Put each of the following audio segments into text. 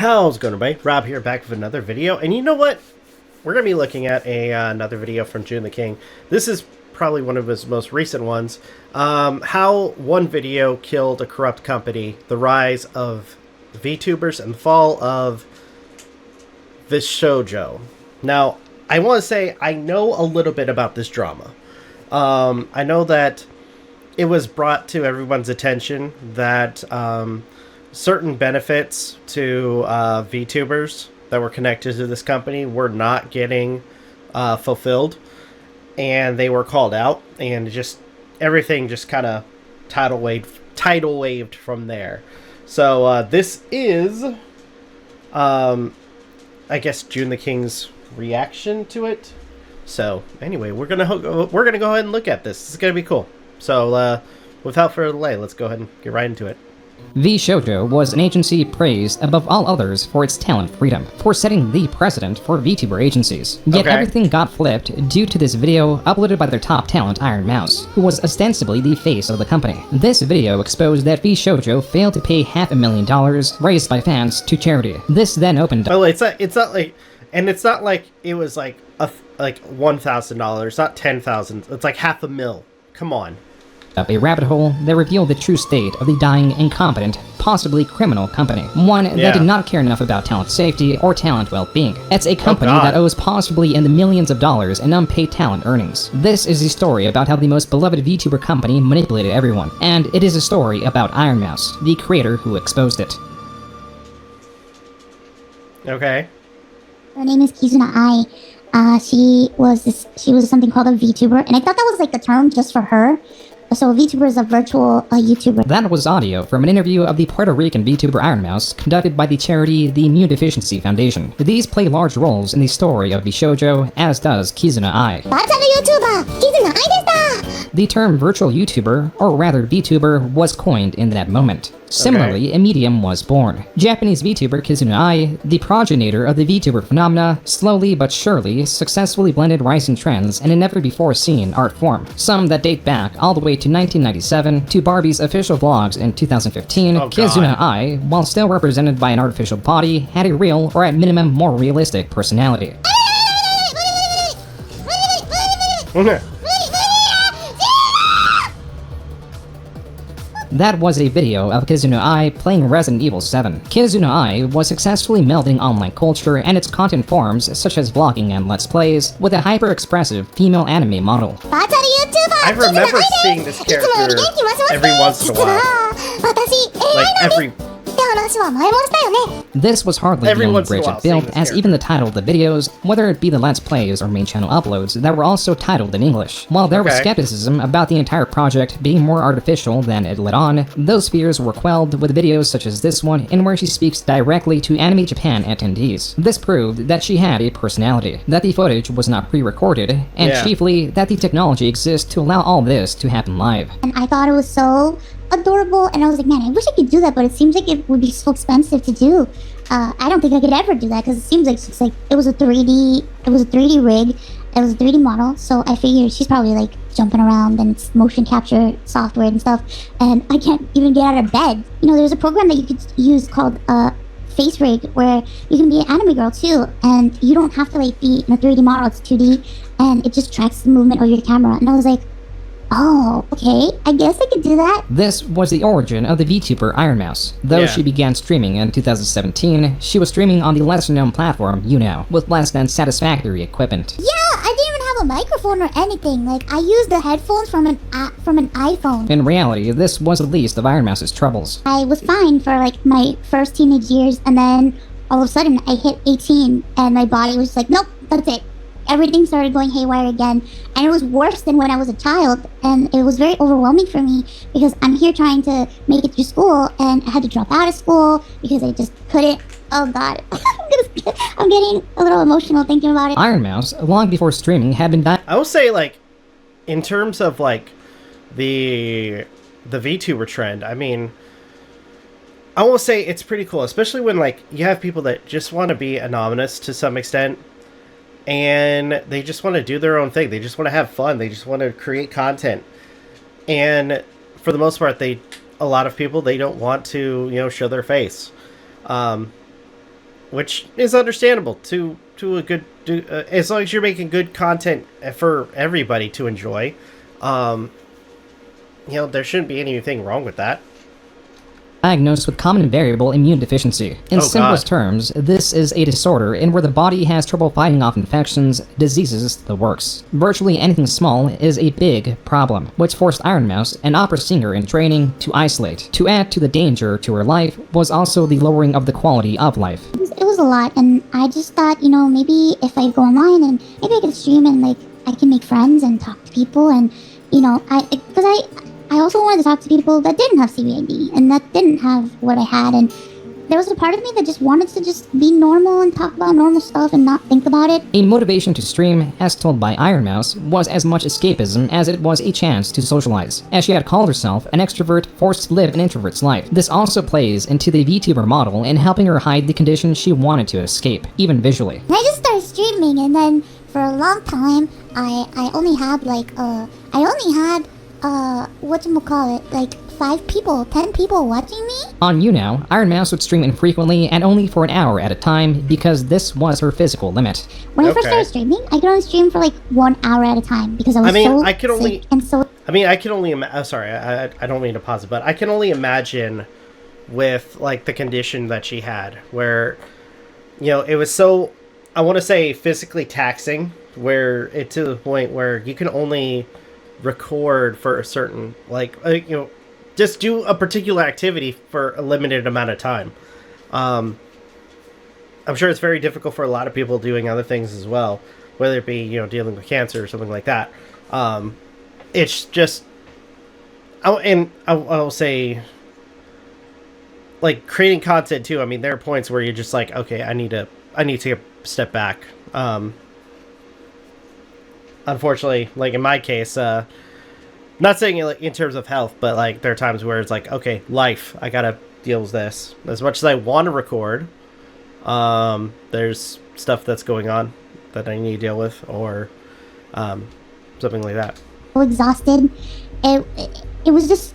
How's it going, everybody? Rob here, back with another video. And you know what? We're going to be looking at another video from Joon The King. This is probably one of his most recent ones. How one video killed a corrupt company, the rise of Vtubers, and the fall of Vshojo. Now, I want to say I know a little bit about this drama. I know that it was brought to everyone's attention that certain benefits to VTubers that were connected to this company were not getting fulfilled, and they were called out, and just everything just kind of tidal waved from there. So this is, I guess, Joon The King's reaction to it. So anyway, we're gonna go ahead and look at this. This is gonna be cool. So without further delay, let's go ahead and get right into it. Vshojo was an agency praised above all others for its talent freedom, for setting the precedent for VTuber agencies. Yet everything got flipped due to this video uploaded by their top talent, Iron Mouse, who was ostensibly the face of the company. This video exposed that Vshojo failed to pay $500,000 raised by fans to charity. This then opened. Oh, it's not like, and it's not like it was like $1,000, not $10,000. It's like $500,000. Come on. Up a rabbit hole that revealed the true state of the dying, incompetent, possibly criminal company. One that did not care enough about talent safety or talent well-being. It's a company that owes possibly in the millions of dollars in unpaid talent earnings. This is a story about how the most beloved VTuber company manipulated everyone. And it is a story about Iron Mouse, the creator who exposed it. Okay. Her name is Kizuna Ai. She was something called a VTuber, and I thought that was like the term just for her. So a VTuber is a virtual YouTuber. That was audio from an interview of the Puerto Rican VTuber Iron Mouse conducted by the charity the Immune Deficiency Foundation. These play large roles in the story of Vshojo, as does Kizuna Ai. The term virtual YouTuber, or rather VTuber, was coined in that moment. Similarly, a medium was born. Japanese VTuber Kizuna Ai, the progenitor of the VTuber phenomena, slowly but surely successfully blended rising trends in a never-before-seen art form. Some that date back all the way to 1997 to Barbie's official vlogs in 2015, Kizuna Ai, while still represented by an artificial body, had a real, or at minimum more realistic, personality. That was a video of Kizuna Ai playing Resident Evil 7. Kizuna Ai was successfully melding online culture and its content forms, such as vlogging and let's plays, with a hyper-expressive female anime model. I remember seeing this character every once in a while. Like every... This was hardly the only bridge it built, as even the title of the videos, whether it be the Let's Plays or main channel uploads, that were also titled in English. While there was skepticism about the entire project being more artificial than it let on, those fears were quelled with videos such as this one, in where she speaks directly to Anime Japan attendees. This proved that she had a personality, that the footage was not pre-recorded, and chiefly, that the technology exists to allow all this to happen live. And I thought it was so adorable, and I was like, man, I wish I could do that, but it seems like it would be so expensive to do. I don't think I could ever do that, because it seems like it was a 3D rig, it was a 3D model, so I figured she's probably like jumping around and it's motion capture software and stuff, and I can't even get out of bed. You know, there's a program that you could use called Face Rig, where you can be an anime girl too, and you don't have to like be in a 3D model, it's 2D, and it just tracks the movement of your camera. And I was like, oh, okay, I guess I could do that. This was the origin of the VTuber Iron Mouse. Though she began streaming in 2017, she was streaming on the lesser-known platform YouNow, with less than satisfactory equipment. Yeah, I didn't even have a microphone or anything. Like, I used the headphones from an iPhone. In reality, this was the least of Iron Mouse's troubles. I was fine for like my first teenage years, and then all of a sudden I hit 18, and my body was like, nope, that's it. Everything started going haywire again, and it was worse than when I was a child, and it was very overwhelming for me because I'm here trying to make it through school, and I had to drop out of school because I just couldn't. Oh god, I'm getting a little emotional thinking about it. Iron Mouse, long before streaming, had been I will say, like, in terms of like the VTuber trend, I mean, I will say it's pretty cool, especially when like you have people that just want to be anonymous to some extent. And they just want to do their own thing. They just want to have fun. They just want to create content. And for the most part, a lot of people, they don't want to, show their face. which is understandable to a good as long as you're making good content for everybody to enjoy. There shouldn't be anything wrong with that. Diagnosed with common variable immune deficiency. In simplest terms, this is a disorder in where the body has trouble fighting off infections, diseases, the works. Virtually anything small is a big problem, which forced Iron Mouse, an opera singer in training, to isolate. To add to the danger to her life was also the lowering of the quality of life. It was a lot, and I just thought, maybe if I go online and maybe I could stream and I can make friends and talk to people, and I also wanted to talk to people that didn't have CVID and that didn't have what I had, and there was a part of me that just wanted to just be normal and talk about normal stuff and not think about it. A motivation to stream, as told by Iron Mouse, was as much escapism as it was a chance to socialize, as she had called herself an extrovert forced to live an introvert's life. This also plays into the VTuber model in helping her hide the condition she wanted to escape, even visually. And I just started streaming, and then for a long time, I only had like 5 people, 10 people watching me? On YouNow, Iron Mouse would stream infrequently and only for an hour at a time because this was her physical limit. When I first started streaming, I could only stream for like 1 hour at a time because I was sick and so... I can only imagine... sorry, I don't mean to pause it, but I can only imagine with like the condition that she had where, it was so, I want to say physically taxing, where it to the point where you can only record for a certain just do a particular activity for a limited amount of time. I'm sure it's very difficult for a lot of people doing other things as well, whether it be dealing with cancer or something like that. It's just I'll say, like, creating content too. I mean, there are points where you're just like, okay, I need to take a step back. Unfortunately, like in my case, not saying it in terms of health, but like there are times where it's like, okay, life, I gotta deal with this. As much as I want to record, there's stuff that's going on that I need to deal with, or something like that. Exhausted. It was just,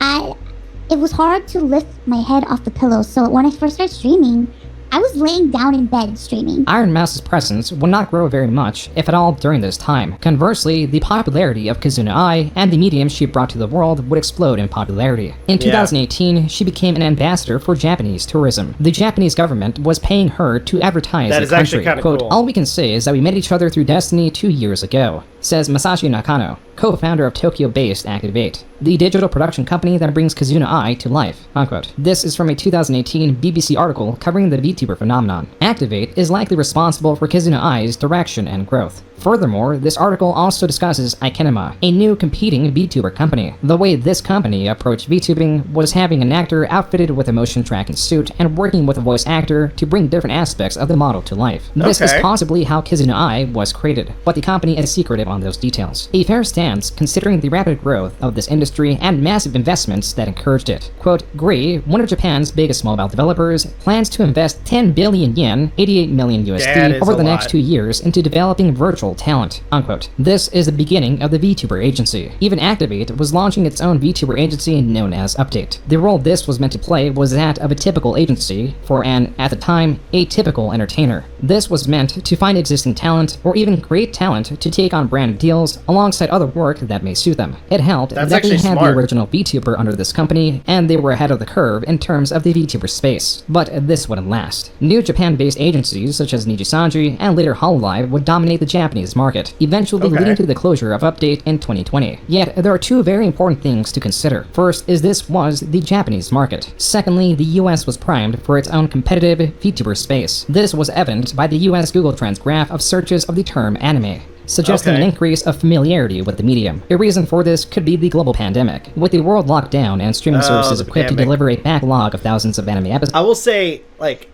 it was hard to lift my head off the pillow. So when I first started streaming, I was laying down in bed streaming. Iron Mouse's presence would not grow very much, if at all, during this time. Conversely, the popularity of Kizuna Ai and the medium she brought to the world would explode in popularity. In 2018, she became an ambassador for Japanese tourism. The Japanese government was paying her to advertise the country. That is actually kind of cool. All we can say is that we met each other through Destiny 2 years ago, says Masashi Nakano, co-founder of Tokyo-based Activate, the digital production company that brings Kizuna Ai to life, unquote. This is from a 2018 BBC article covering the VTuber phenomenon. Activate is likely responsible for Kizuna Ai's direction and growth. Furthermore, this article also discusses Ikenema, a new competing VTuber company. The way this company approached VTubing was having an actor outfitted with a motion tracking suit and working with a voice actor to bring different aspects of the model to life. This is possibly how Kizuna Ai was created, but the company is secretive on those details. A fair stance considering the rapid growth of this industry and massive investments that encouraged it. Quote, Gree, one of Japan's biggest mobile developers, plans to invest 10 billion yen, 88 million USD, over the next 2 years into developing virtual talent, unquote. This is the beginning of the VTuber agency. Even Activate was launching its own VTuber agency known as Update. The role this was meant to play was that of a typical agency for an, at the time, atypical entertainer. This was meant to find existing talent or even create talent to take on brand deals alongside other work that may suit them. It helped that they had the original VTuber under this company and they were ahead of the curve in terms of the VTuber space. But this wouldn't last. New Japan-based agencies such as Nijisanji and later Hololive would dominate the Japanese market, eventually leading to the closure of Update in 2020. Yet, there are two very important things to consider. First is this was the Japanese market. Secondly, the US was primed for its own competitive VTuber space. This was evident by the US Google Trends graph of searches of the term anime, suggesting an increase of familiarity with the medium. A reason for this could be the global pandemic, with the world locked down and streaming services equipped to deliver a backlog of thousands of anime episodes. I will say, like,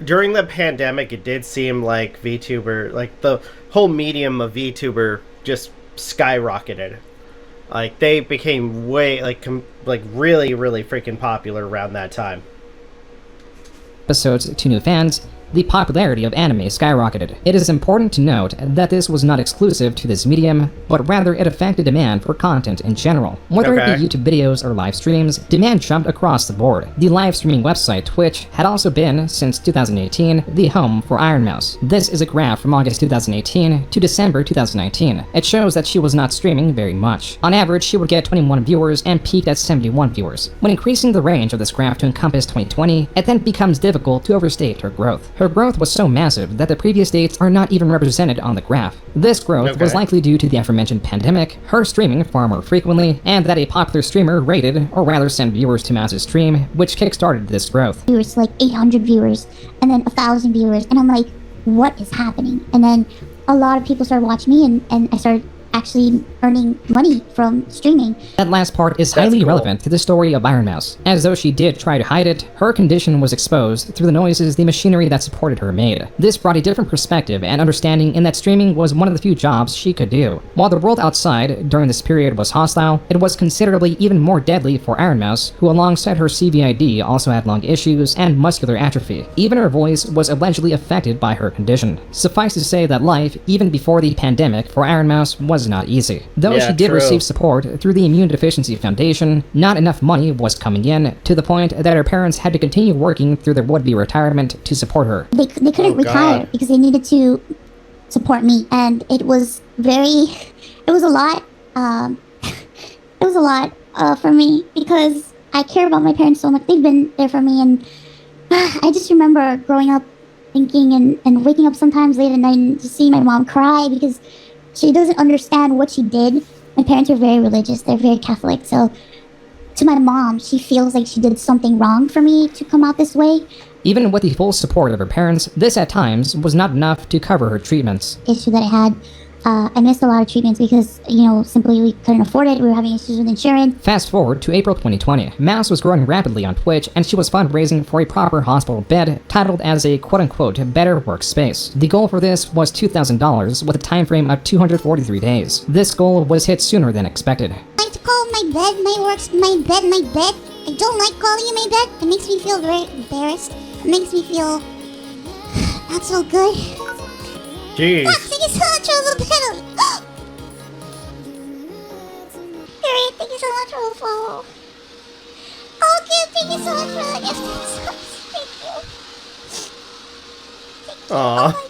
during the pandemic, it did seem like VTuber, like the whole medium of VTuber just skyrocketed. Like, they became way, like really, really freaking popular around that time. Episodes to new fans, the popularity of anime skyrocketed. It is important to note that this was not exclusive to this medium, but rather it affected demand for content in general. Whether it be YouTube videos or live streams, demand jumped across the board. The live streaming website Twitch had also been, since 2018, the home for Iron Mouse. This is a graph from August 2018 to December 2019. It shows that she was not streaming very much. On average, she would get 21 viewers and peaked at 71 viewers. When increasing the range of this graph to encompass 2020, it then becomes difficult to overstate her growth. Her growth was so massive that the previous dates are not even represented on the graph. This growth was likely due to the aforementioned pandemic, her streaming far more frequently, and that a popular streamer rated, or rather sent viewers to Mouse's stream, which kickstarted this growth. Viewers, like 800 viewers, and then 1,000 viewers, and I'm like, what is happening? And then a lot of people started watching me, and I started actually earning money from streaming. That last part is highly relevant to the story of Iron Mouse. As though she did try to hide it, her condition was exposed through the noises the machinery that supported her made. This brought a different perspective and understanding in that streaming was one of the few jobs she could do. While the world outside during this period was hostile, it was considerably even more deadly for Iron Mouse, who alongside her CVID also had lung issues and muscular atrophy. Even her voice was allegedly affected by her condition. Suffice to say that life, even before the pandemic, for Iron Mouse was not easy. Though she did receive support through the Immune Deficiency Foundation, not enough money was coming in, to the point that her parents had to continue working through their would-be retirement to support her. They couldn't retire because they needed to support me, and it was a lot for me because I care about my parents so much. They've been there for me, and I just remember growing up thinking and waking up sometimes late at night and just seeing my mom cry because she doesn't understand what she did. My parents are very religious. They're very Catholic. So to my mom, she feels like she did something wrong for me to come out this way. Even with the full support of her parents, this at times was not enough to cover her treatments. Issue that I had, I missed a lot of treatments because, simply we couldn't afford it. We were having issues with insurance. Fast forward to April 2020. Mouse was growing rapidly on Twitch, and she was fundraising for a proper hospital bed, titled as a quote-unquote better workspace. The goal for this was $2,000 with a time frame of 243 days. This goal was hit sooner than expected. I like to call my bed my bed. I don't like calling it my bed. It makes me feel very embarrassed. It makes me feel not so good. Jeez. Thank you so much for the pedal. Harry, thank you so much for the follow. Okay, thank you so much for the gift. Thank you. Aww. Oh my God.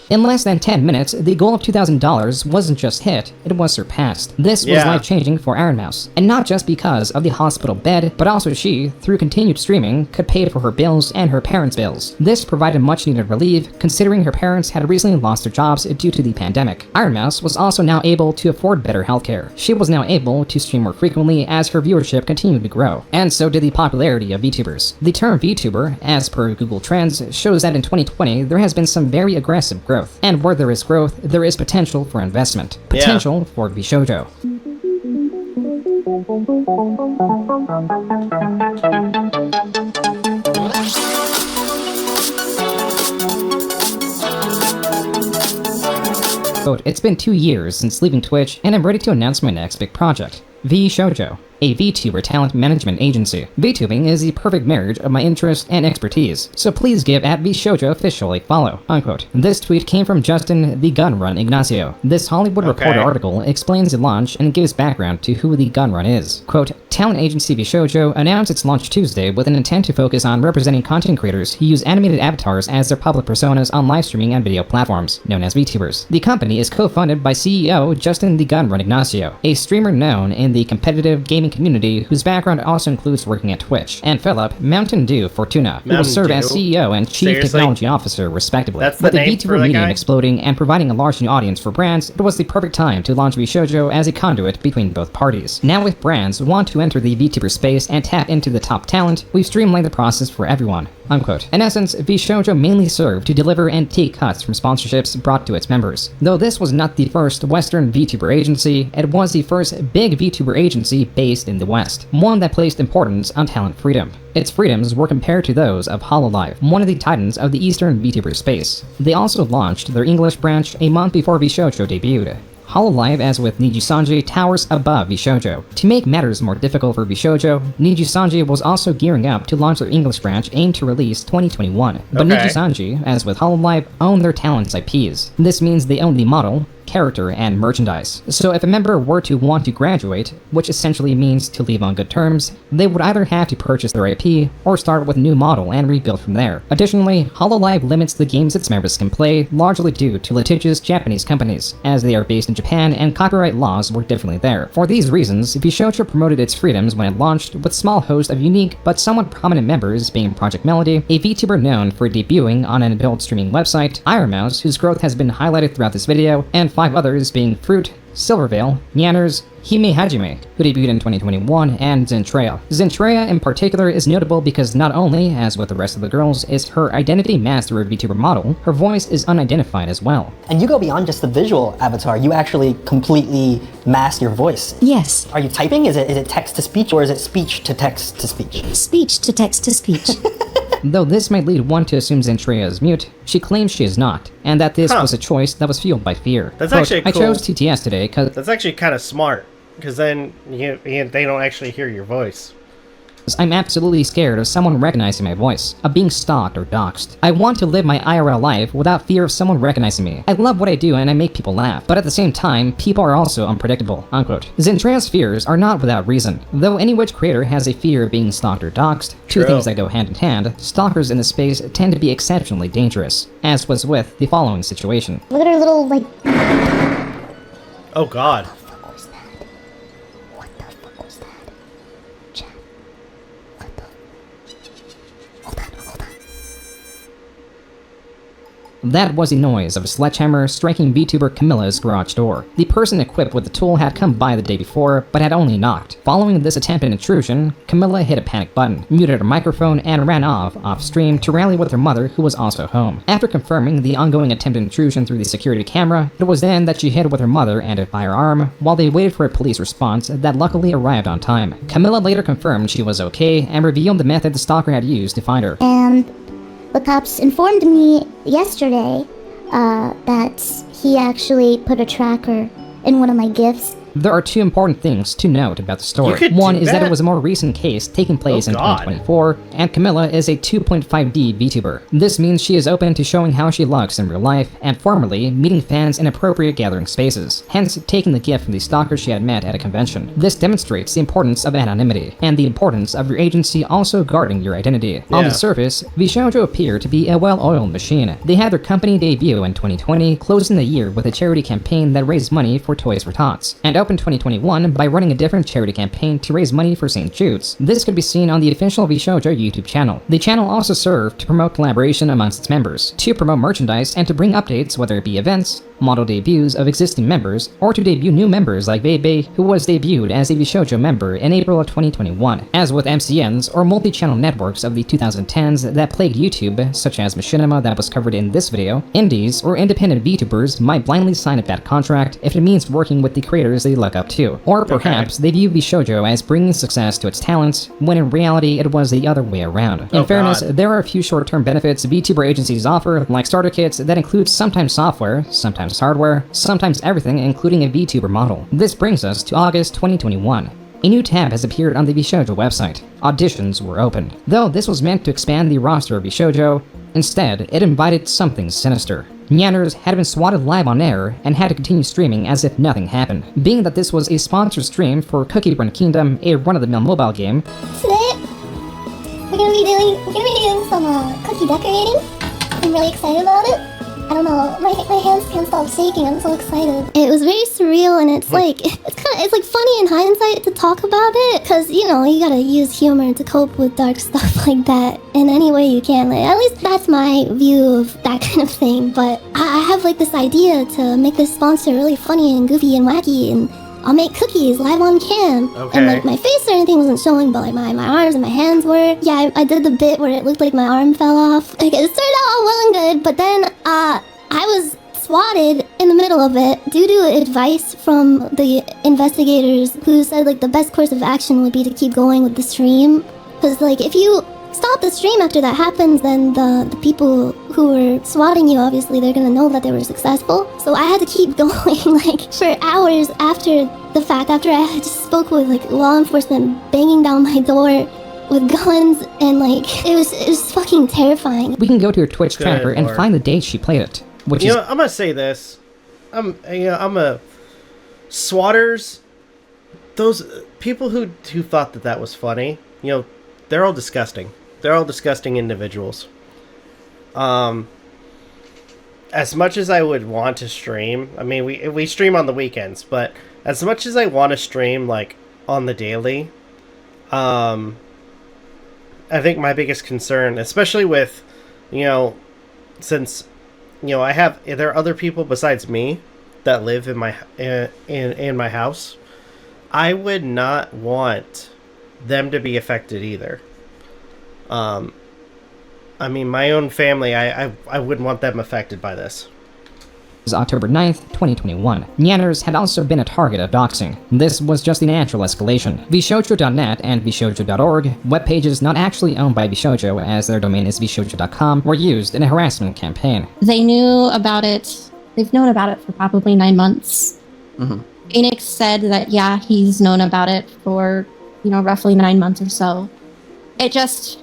In less than 10 minutes, the goal of $2,000 wasn't just hit, it was surpassed. This was life-changing for Iron Mouse. And not just because of the hospital bed, but also she, through continued streaming, could pay for her bills and her parents' bills. This provided much-needed relief, considering her parents had recently lost their jobs due to the pandemic. Iron Mouse was also now able to afford better healthcare. She was now able to stream more frequently as her viewership continued to grow. And so did the popularity of VTubers. The term VTuber, as per Google Trends, shows that in 2020 there has been some very aggressive growth. And where there is growth, there is potential for investment. Potential for Vshojo. Quote, it's been 2 years since leaving Twitch, and I'm ready to announce my next big project. Vshojo, a VTuber talent management agency. VTubing is the perfect marriage of my interest and expertise, so please give @Vshojo official a follow, unquote. This tweet came from Justin the Gun Run Ignacio. This Hollywood Reporter article explains the launch and gives background to who the Gun Run is. Quote, talent agency Vshojo announced its launch Tuesday with an intent to focus on representing content creators who use animated avatars as their public personas on live streaming and video platforms, known as VTubers. The company is co-funded by CEO Justin the Gun Run Ignacio, a streamer known in the competitive gaming community whose background also includes working at Twitch, and Philip Mountain Dew Fortuna, who will serve as CEO and Chief Technology Officer respectively. That's the With the name VTuber medium exploding and providing a large new audience for brands, it was the perfect time to launch Vshojo as a conduit between both parties. Now with brands want to enter the VTuber space and tap into the top talent, we've streamlined the process for everyone, unquote. In essence, Vshojo mainly served to deliver and take cuts from sponsorships brought to its members. Though this was not the first Western VTuber agency, it was the first big VTuber agency based in the West, one that placed importance on talent freedom. Its freedoms were compared to those of Hololive, one of the titans of the Eastern VTuber space. They also launched their English branch a month before Vshojo debuted. Hololive, as with Nijisanji, towers above Vshojo. To make matters more difficult for Vshojo, Nijisanji was also gearing up to launch their English branch aimed to release 2021. But Okay. Nijisanji, as with Hololive, own their talent's IPs. This means they own the model, character, and merchandise. So if a member were to want to graduate, which essentially means to leave on good terms, they would either have to purchase their IP or start with a new model and rebuild from there. Additionally, Hololive limits the games its members can play, largely due to litigious Japanese companies, as they are based in Japan and copyright laws work differently there. For these reasons, Vshojo promoted its freedoms when it launched, with small host of unique but somewhat prominent members being Project Melody, a VTuber known for debuting on an adult streaming website, Iron Mouse, whose growth has been highlighted throughout this video, and 5 others being Fruit, Silvervale, Nyanners, Hime Hajime, who debuted in 2021, and Zentreya. Zentreya in particular is notable because not only, as with the rest of the girls, is her identity masked through a VTuber model, her voice is unidentified as well. And you go beyond just the visual avatar, you actually completely mask your voice. Yes. Are you typing? Is it text to speech, or is it speech to text to speech? Speech to text to speech. Though this might lead one to assume Zentreya is mute, she claims she is not, and that this was a choice that was fueled by fear. That's Quote, actually I cool. chose TTS today because That's actually kind of smart, because then they don't actually hear your voice. I'm absolutely scared of someone recognizing my voice, of being stalked or doxxed. I want to live my IRL life without fear of someone recognizing me. I love what I do and I make people laugh, but at the same time, people are also unpredictable, unquote. Zentreya's fears are not without reason. Though any Witch creator has a fear of being stalked or doxxed, two True. things that go hand in hand, stalkers in the space tend to be exceptionally dangerous, as was with the following situation. Look at her little, like, Oh god. fuck was that? What the fuck was that? Chat. What the? Hold on. That was the noise of a sledgehammer striking VTuber Camilla's garage door. The person equipped with the tool had come by the day before, but had only knocked. Following this attempted intrusion, Camilla hit a panic button, muted her microphone, and ran off stream to rally with her mother, who was also home. After confirming the ongoing attempted intrusion through the security camera, it was then that she hid with her mother and a firearm, while they waited for a police response that luckily arrived on time. Camilla later confirmed she was okay and revealed the method the stalker had used to find her. And the cops informed me yesterday that he actually put a tracker in one of my gifts. There are two important things to note about the story. You could One do is that that? it was a more recent case taking place Oh, in God. 2024, and Camilla is a 2.5D VTuber. This means she is open to showing how she looks in real life, and formerly meeting fans in appropriate gathering spaces, hence taking the gift from the stalker she had met at a convention. This demonstrates the importance of anonymity, and the importance of your agency also guarding your identity. On Yeah. the surface, Vshojo appear to be a well-oiled machine. They had their company debut in 2020, closing the year with a charity campaign that raised money for Toys for Tots, and opened 2021 by running a different charity campaign to raise money for St. Jude's. This could be seen on the official Vshojo YouTube channel. The channel also served to promote collaboration amongst its members, to promote merchandise, and to bring updates, whether it be events, model debuts of existing members, or to debut new members like Bebe, who was debuted as a Vshojo member in April of 2021. As with MCNs, or multi-channel networks of the 2010s that plagued YouTube, such as Machinima that was covered in this video, indies or independent VTubers might blindly sign a bad contract if it means working with the creators they look up to. Or perhaps they view Vshojo as bringing success to its talents, when in reality it was the other way around. In Oh, fairness, God. there are a few short-term benefits VTuber agencies offer, like starter kits that include sometimes software, sometimes hardware, sometimes everything including a VTuber model. This brings us to August 2021. A new tab has appeared on the Vshojo website. Auditions were opened. Though this was meant to expand the roster of Vshojo, instead it invited something sinister. Nyanners had been swatted live on air and had to continue streaming as if nothing happened. Being that this was a sponsored stream for Cookie Run Kingdom, a run-of-the-mill mobile game, Today, we're gonna be doing some cookie decorating. I'm really excited about it. I don't know, my hands can't stop shaking. I'm so excited. It was very surreal, and it's like it's like funny in hindsight to talk about it, because you know you gotta use humor to cope with dark stuff like that in any way you can. Like, at least that's my view of that kind of thing. But I have like this idea to make this sponsor really funny and goofy and wacky, and I'll make cookies live on cam. Okay. And like my face or anything wasn't showing, but like my arms and my hands were. Yeah, I did the bit where it looked like my arm fell off. Like, it started out all well and good, but then I was swatted in the middle of it due to advice from the investigators, who said like the best course of action would be to keep going with the stream. Because like if you stop the stream after that happens, then the people who were swatting you, obviously, they're gonna know that they were successful. So I had to keep going, like, for hours after the fact, after I had just spoke with, like, law enforcement banging down my door with guns, and, like, it was fucking terrifying. We can go to your Twitch tracker and find the date she played it, which You is... know, I'm gonna say this. I'm a... Swatters, those people who thought that was funny, you know, they're all disgusting. They're all disgusting individuals. As much as I would want to stream, I mean, we stream on the weekends, but as much as I want to stream, like, on the daily, I think my biggest concern, especially with, you know, since, you know, there are other people besides me that live in my in my house, I would not want them to be affected either. I mean, my own family, I wouldn't want them affected by this. October 9th, 2021. Nyanners had also been a target of doxing. This was just the natural escalation. Vshojo.net and Vshojo.org, web pages not actually owned by Vshojo, as their domain is Vshojo.com, were used in a harassment campaign. They knew about it. They've known about it for probably 9 months. Phoenix said that, yeah, he's known about it for, you know, roughly 9 months or so. It just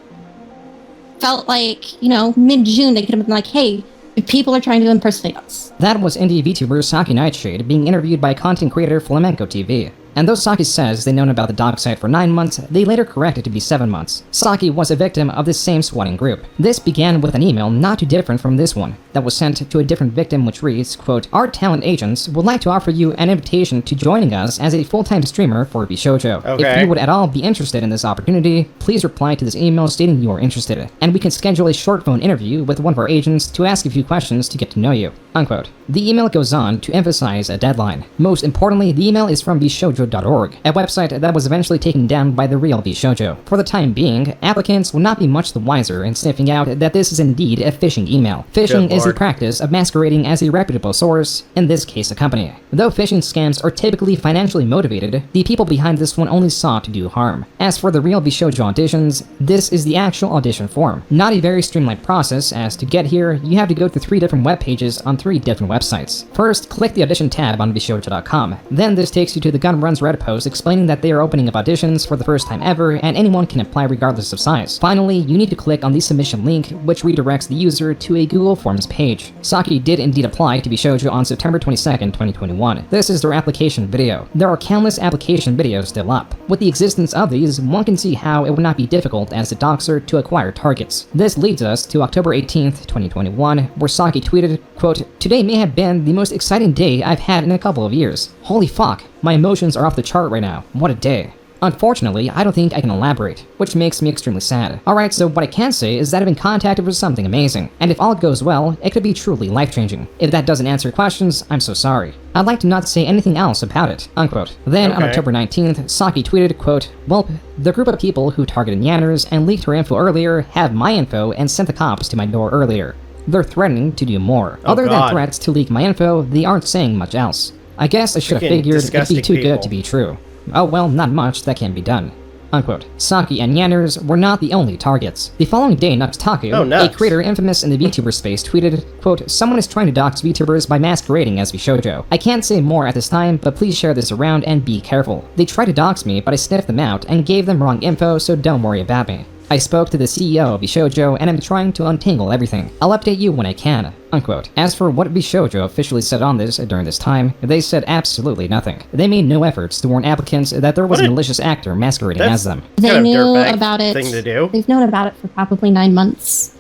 felt like, you know, mid-June, they could have been like, hey, if people are trying to impersonate us. That was indie VTuber Saki Nightshade being interviewed by content creator Flamenco TV. And though Saki says they've known about the dog site for 9 months, they later corrected to be 7 months. Saki was a victim of this same swatting group. This began with an email not too different from this one, that was sent to a different victim, which reads, quote, "Our talent agents would like to offer you an invitation to joining us as a full-time streamer for Vshojo. Okay. If you would at all be interested in this opportunity, please reply to this email stating you are interested, and we can schedule a short phone interview with one of our agents to ask a few questions to get to know you." Unquote. The email goes on to emphasize a deadline. Most importantly, the email is from Vshojo.org, a website that was eventually taken down by the real Vshojo. For the time being, applicants will not be much the wiser in sniffing out that this is indeed a phishing email. Phishing is the practice of masquerading as a reputable source, in this case a company. Though phishing scams are typically financially motivated, the people behind this one only sought to do harm. As for the real Vshojo auditions, this is the actual audition form. Not a very streamlined process, as to get here, you have to go to 3 different web pages on 3 different websites. First, click the audition tab on Vshojo.com. Then this takes you to the Gun Runs Reddit post explaining that they are opening up auditions for the first time ever and anyone can apply regardless of size. Finally, you need to click on the submission link, which redirects the user to a Google Forms page. Saki did indeed apply to Vshojo on September 22nd, 2021. This is their application video. There are countless application videos still up. With the existence of these, one can see how it would not be difficult as a doxer to acquire targets. This leads us to October 18th, 2021, where Saki tweeted, quote, "Today may have been the most exciting day I've had in a couple of years. Holy fuck, my emotions are off the chart right now. What a day." Unfortunately, I don't think I can elaborate, which makes me extremely sad. Alright, so what I can say is that I've been contacted for something amazing, and if all goes well, it could be truly life-changing. If that doesn't answer your questions, I'm so sorry. I'd like to not say anything else about it, unquote. Then on October 19th, Saki tweeted, quote, "Well, the group of people who targeted Nyanners and leaked her info earlier have my info and sent the cops to my door earlier. They're threatening to do more. Other than threats to leak my info, they aren't saying much else. I guess I should have figured it'd be too good to be true. Oh well, not much that can be done." Unquote. Saki and Nyanners were not the only targets. The following day, Nuxtaku, a creator infamous in the VTuber space, tweeted, quote, "Someone is trying to dox VTubers by masquerading as Vshojo. I can't say more at this time, but please share this around and be careful. They tried to dox me, but I sniffed them out and gave them wrong info, so don't worry about me. I spoke to the CEO of Vshojo and I'm trying to untangle everything. I'll update you when I can." Unquote. As for what Vshojo officially said on this during this time, they said absolutely nothing. They made no efforts to warn applicants that there was a malicious actor masquerading as them. They knew about it. Thing to do. They've known about it for probably 9 months.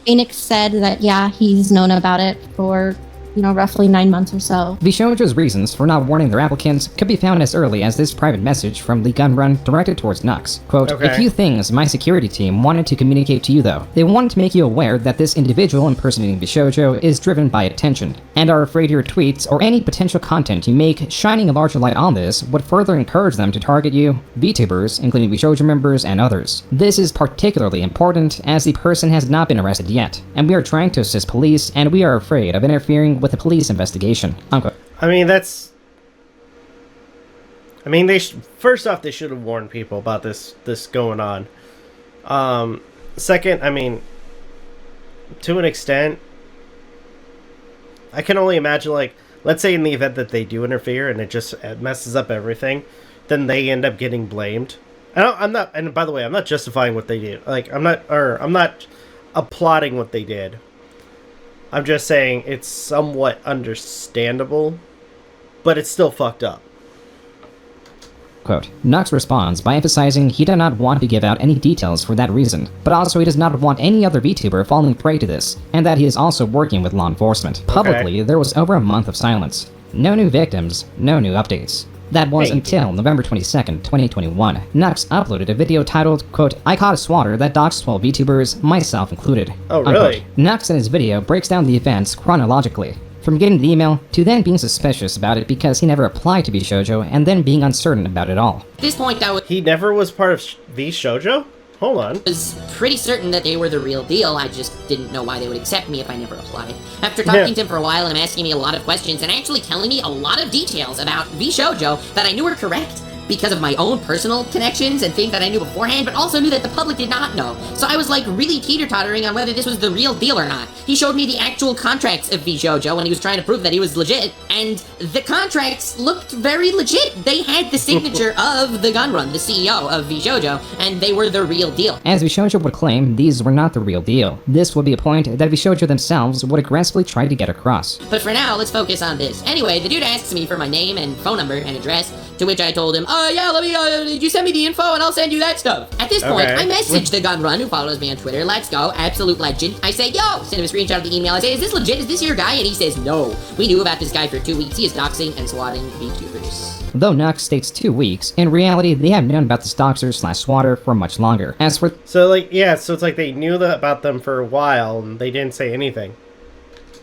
Phoenix said that, yeah, he's known about it for, you know, roughly 9 months or so. Vshojo's reasons for not warning their applicants could be found as early as this private message from the gun run directed towards Nux. Quote, "A few things my security team wanted to communicate to you though. They wanted to make you aware that this individual impersonating Vshojo is driven by attention, and are afraid your tweets or any potential content you make shining a larger light on this would further encourage them to target you, VTubers, including Vshojo members and others. This is particularly important as the person has not been arrested yet, and we are trying to assist police and we are afraid of interfering with a police investigation." Unquote. I mean, first off, they should have warned people about this going on. Second, I mean, to an extent, I can only imagine, like, let's say in the event that they do interfere and it messes up everything, then they end up getting blamed. I'm not, and by the way, I'm not justifying what they did. Like, I'm not applauding what they did. I'm just saying it's somewhat understandable, but it's still fucked up. Quote, Nux responds by emphasizing he did not want to give out any details for that reason, but also he does not want any other VTuber falling prey to this, and that he is also working with law enforcement. Publicly, there was over a month of silence. No new victims, no new updates. That was until November 22nd, 2021. Nux uploaded a video titled, quote, I caught a swatter that doxed 12 VTubers, myself included. Oh, really? Unquote. Nux in his video breaks down the events chronologically, from getting the email to then being suspicious about it because he never applied to Vshojo and then being uncertain about it all. At this point, He never was part of Vshojo? Hold on. I was pretty certain that they were the real deal. I just didn't know why they would accept me if I never applied. After talking to him for a while and him asking me a lot of questions and actually telling me a lot of details about Vshojo that I knew were correct because of my own personal connections and things that I knew beforehand, but also knew that the public did not know. So I was like really teeter-tottering on whether this was the real deal or not. He showed me the actual contracts of Vshojo when he was trying to prove that he was legit, and the contracts looked very legit. They had the signature of the Gunrun, the CEO of Vshojo, and they were the real deal. As Vshojo would claim, these were not the real deal. This would be a point that Vshojo themselves would aggressively try to get across. But for now, let's focus on this. Anyway, the dude asks me for my name and phone number and address, to which I told him, yeah, let me, you send me the info and I'll send you that stuff. At this point, I message the Gunrun who follows me on Twitter, let's go, absolute legend. I say, yo, send him a screenshot of the email. I say, is this legit? Is this your guy? And he says, no. We knew about this guy for 2 weeks. He is doxing and swatting VTubers. Though Nux states 2 weeks, in reality, they have known about this doxer/swatter for much longer. As for so it's like they knew about them for a while and they didn't say anything.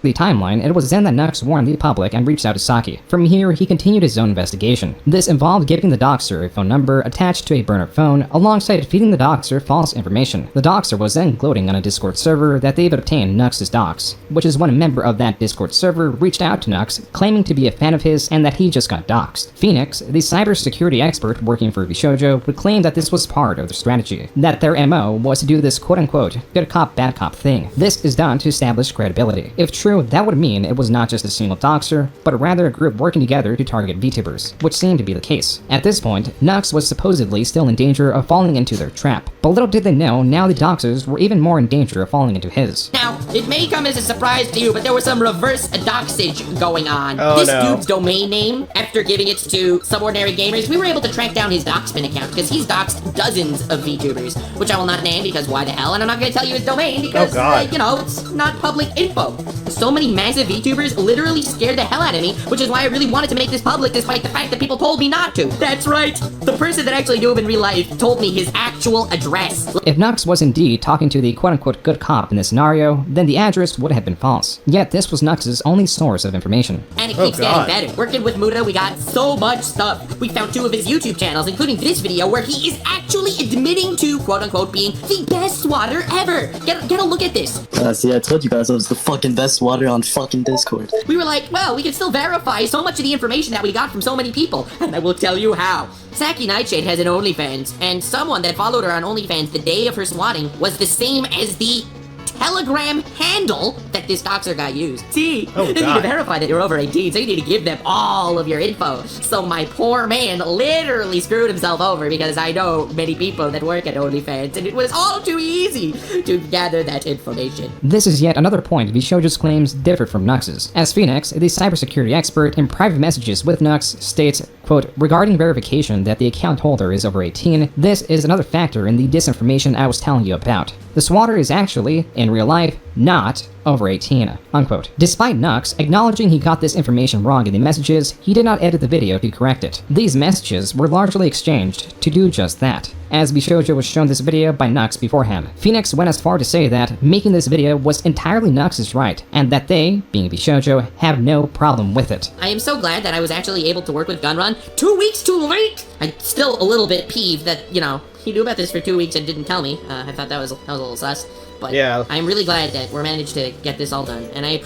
the timeline, it was then that Nux warned the public and reached out to Saki. From here, he continued his own investigation. This involved giving the doxer a phone number attached to a burner phone, alongside feeding the doxer false information. The doxer was then gloating on a Discord server that they've obtained Nux's dox, which is when a member of that Discord server reached out to Nux, claiming to be a fan of his and that he just got doxed. Phoenix, the cybersecurity expert working for Vshojo, would claim that this was part of their strategy, that their MO was to do this quote-unquote good cop bad cop thing. This is done to establish credibility. If true, that would mean it was not just a single doxer, but rather a group working together to target Vtubers, which seemed to be the case. At this point, Nux was supposedly still in danger of falling into their trap, but little did they know now the doxers were even more in danger of falling into his. Now, it may come as a surprise to you, but there was some reverse doxage going on. This dude's domain name, after giving it to some ordinary gamers, we were able to track down his Doxman account, because he's doxed dozens of VTubers, which I will not name because why the hell, and I'm not going to tell you his domain because, it's not public info. So many massive VTubers literally scared the hell out of me, which is why I really wanted to make this public despite the fact that people told me not to. That's right, the person that actually knew him in real life told me his actual address. If Nux was indeed talking to the quote-unquote good cop in this scenario, then the address would have been false. Yet this was Nux's only source of information. And it keeps getting better. Working with Muda, we got so much stuff. We found 2 of his YouTube channels, including this video where he is actually admitting to quote-unquote being the best swatter ever. Get a look at this. See, I told you guys I was the fucking best swatter on fucking Discord. We were like, well, we can still verify so much of the information that we got from so many people, and I will tell you how. Saki Nightshade has an OnlyFans, and someone that followed her on OnlyFans the day of her swatting was the same as the Telegram handle that this doxer guy used. See, they need to verify that you're over 18, so you need to give them all of your info. So my poor man literally screwed himself over because I know many people that work at OnlyFans, and it was all too easy to gather that information. This is yet another point Vshojo's claims differ from Nux's, as Phoenix, the cybersecurity expert, in private messages with Nux states, quote, regarding verification that the account holder is over 18, this is another factor in the disinformation I was telling you about. The swatter is actually, in real life, not over 18, unquote. Despite Nux acknowledging he got this information wrong in the messages, he did not edit the video to correct it. These messages were largely exchanged to do just that, as Vshojo was shown this video by Nux beforehand. Phoenix went as far to say that making this video was entirely Nux's right, and that they, being Vshojo, have no problem with it. I am so glad that I was actually able to work with Gunrun 2 weeks too late! I'm still a little bit peeved that, he knew about this for 2 weeks and didn't tell me. I thought that was a little sus. But yeah. I'm really glad that we managed to get this all done, and I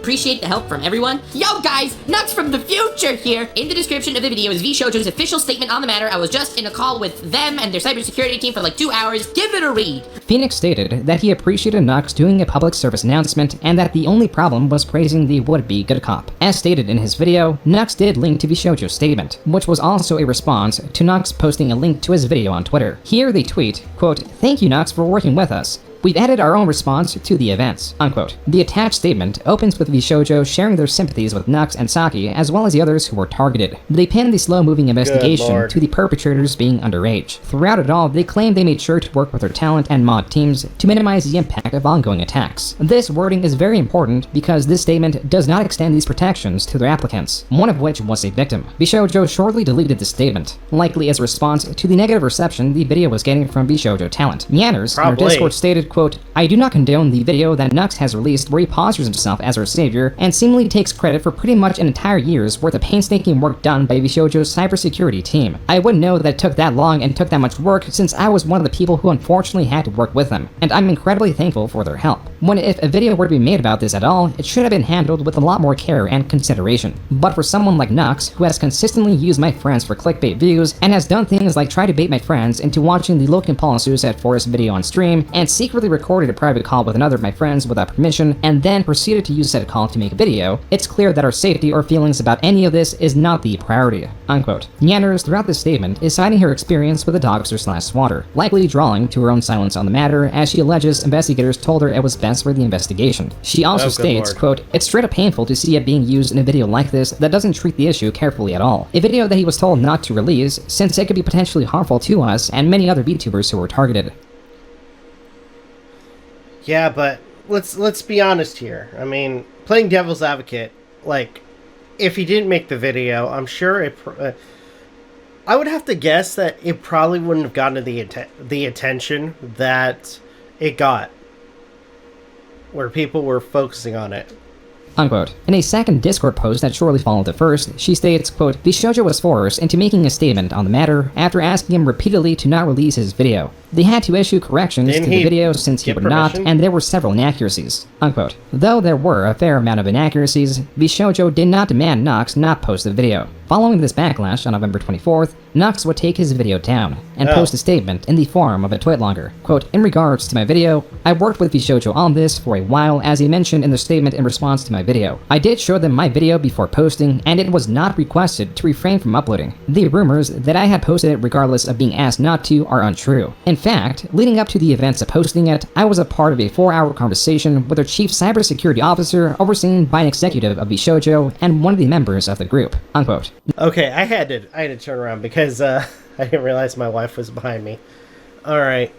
appreciate the help from everyone. Yo guys, Nuts from the future here! In the description of the video is Vshojo's official statement on the matter. I was just in a call with them and their cybersecurity team for like 2 hours. Give it a read! Phoenix stated that he appreciated Nux doing a public service announcement and that the only problem was praising the would-be good cop. As stated in his video, Nux did link to Vshojo's statement, which was also a response to Nux posting a link to his video on Twitter. Here they tweet, quote, "Thank you Nux for working with us. We've added our own response to the events," unquote. The attached statement opens with Vshojo sharing their sympathies with Nux and Saki, as well as the others who were targeted. They pin the slow-moving investigation to the perpetrators being underage. Throughout it all, they claim they made sure to work with their talent and mod teams to minimize the impact of ongoing attacks. This wording is very important because this statement does not extend these protections to their applicants, one of which was a victim. Vshojo shortly deleted the statement, likely as a response to the negative reception the video was getting from Vshojo talent. Yanners, in our Discord, stated, quote, "I do not condone the video that Nux has released where he postures himself as our savior and seemingly takes credit for pretty much an entire year's worth of painstaking work done by Vshojo's cybersecurity team. I wouldn't know that it took that long and took that much work since I was one of the people who unfortunately had to work with them, and I'm incredibly thankful for their help. When if a video were to be made about this at all, it should have been handled with a lot more care and consideration. But for someone like Nux, who has consistently used my friends for clickbait views and has done things like try to bait my friends into watching the Logan Paul Suicide Forest video on stream and secretly recorded a private call with another of my friends without permission and then proceeded to use said call to make a video, it's clear that our safety or feelings about any of this is not the priority," unquote. Yanners throughout this statement is citing her experience with a dogster/swatter, likely drawing to her own silence on the matter as she alleges investigators told her it was best for the investigation. She also states, quote, "It's straight up painful to see it being used in a video like this that doesn't treat the issue carefully at all. A video that he was told not to release since it could be potentially harmful to us and many other VTubers who were targeted." Yeah, but let's be honest here. I mean, playing devil's advocate, like, if he didn't make the video, I'm sure it... I would have to guess that it probably wouldn't have gotten the attention that it got, where people were focusing on it. Unquote. In a second Discord post that shortly followed the first, she states, quote, "Vshojo was forced into making a statement on the matter after asking him repeatedly to not release his video. They had to issue corrections to the video since he would not, and there were several inaccuracies," unquote. Though there were a fair amount of inaccuracies, Vshojo did not demand Nux not post the video. Following this backlash on November 24th, Nux would take his video down and post a statement in the form of a tweet longer. Quote, "In regards to my video, I worked with Vshojo on this for a while as he mentioned in the statement in response to my video. I did show them my video before posting and it was not requested to refrain from uploading. The rumors that I had posted it regardless of being asked not to are untrue. In fact, leading up to the events of posting it, I was a part of a 4-hour conversation with their chief cybersecurity officer overseen by an executive of Vshojo and one of the members of the group," unquote. Okay, I had to turn around because I didn't realize my wife was behind me. Alright,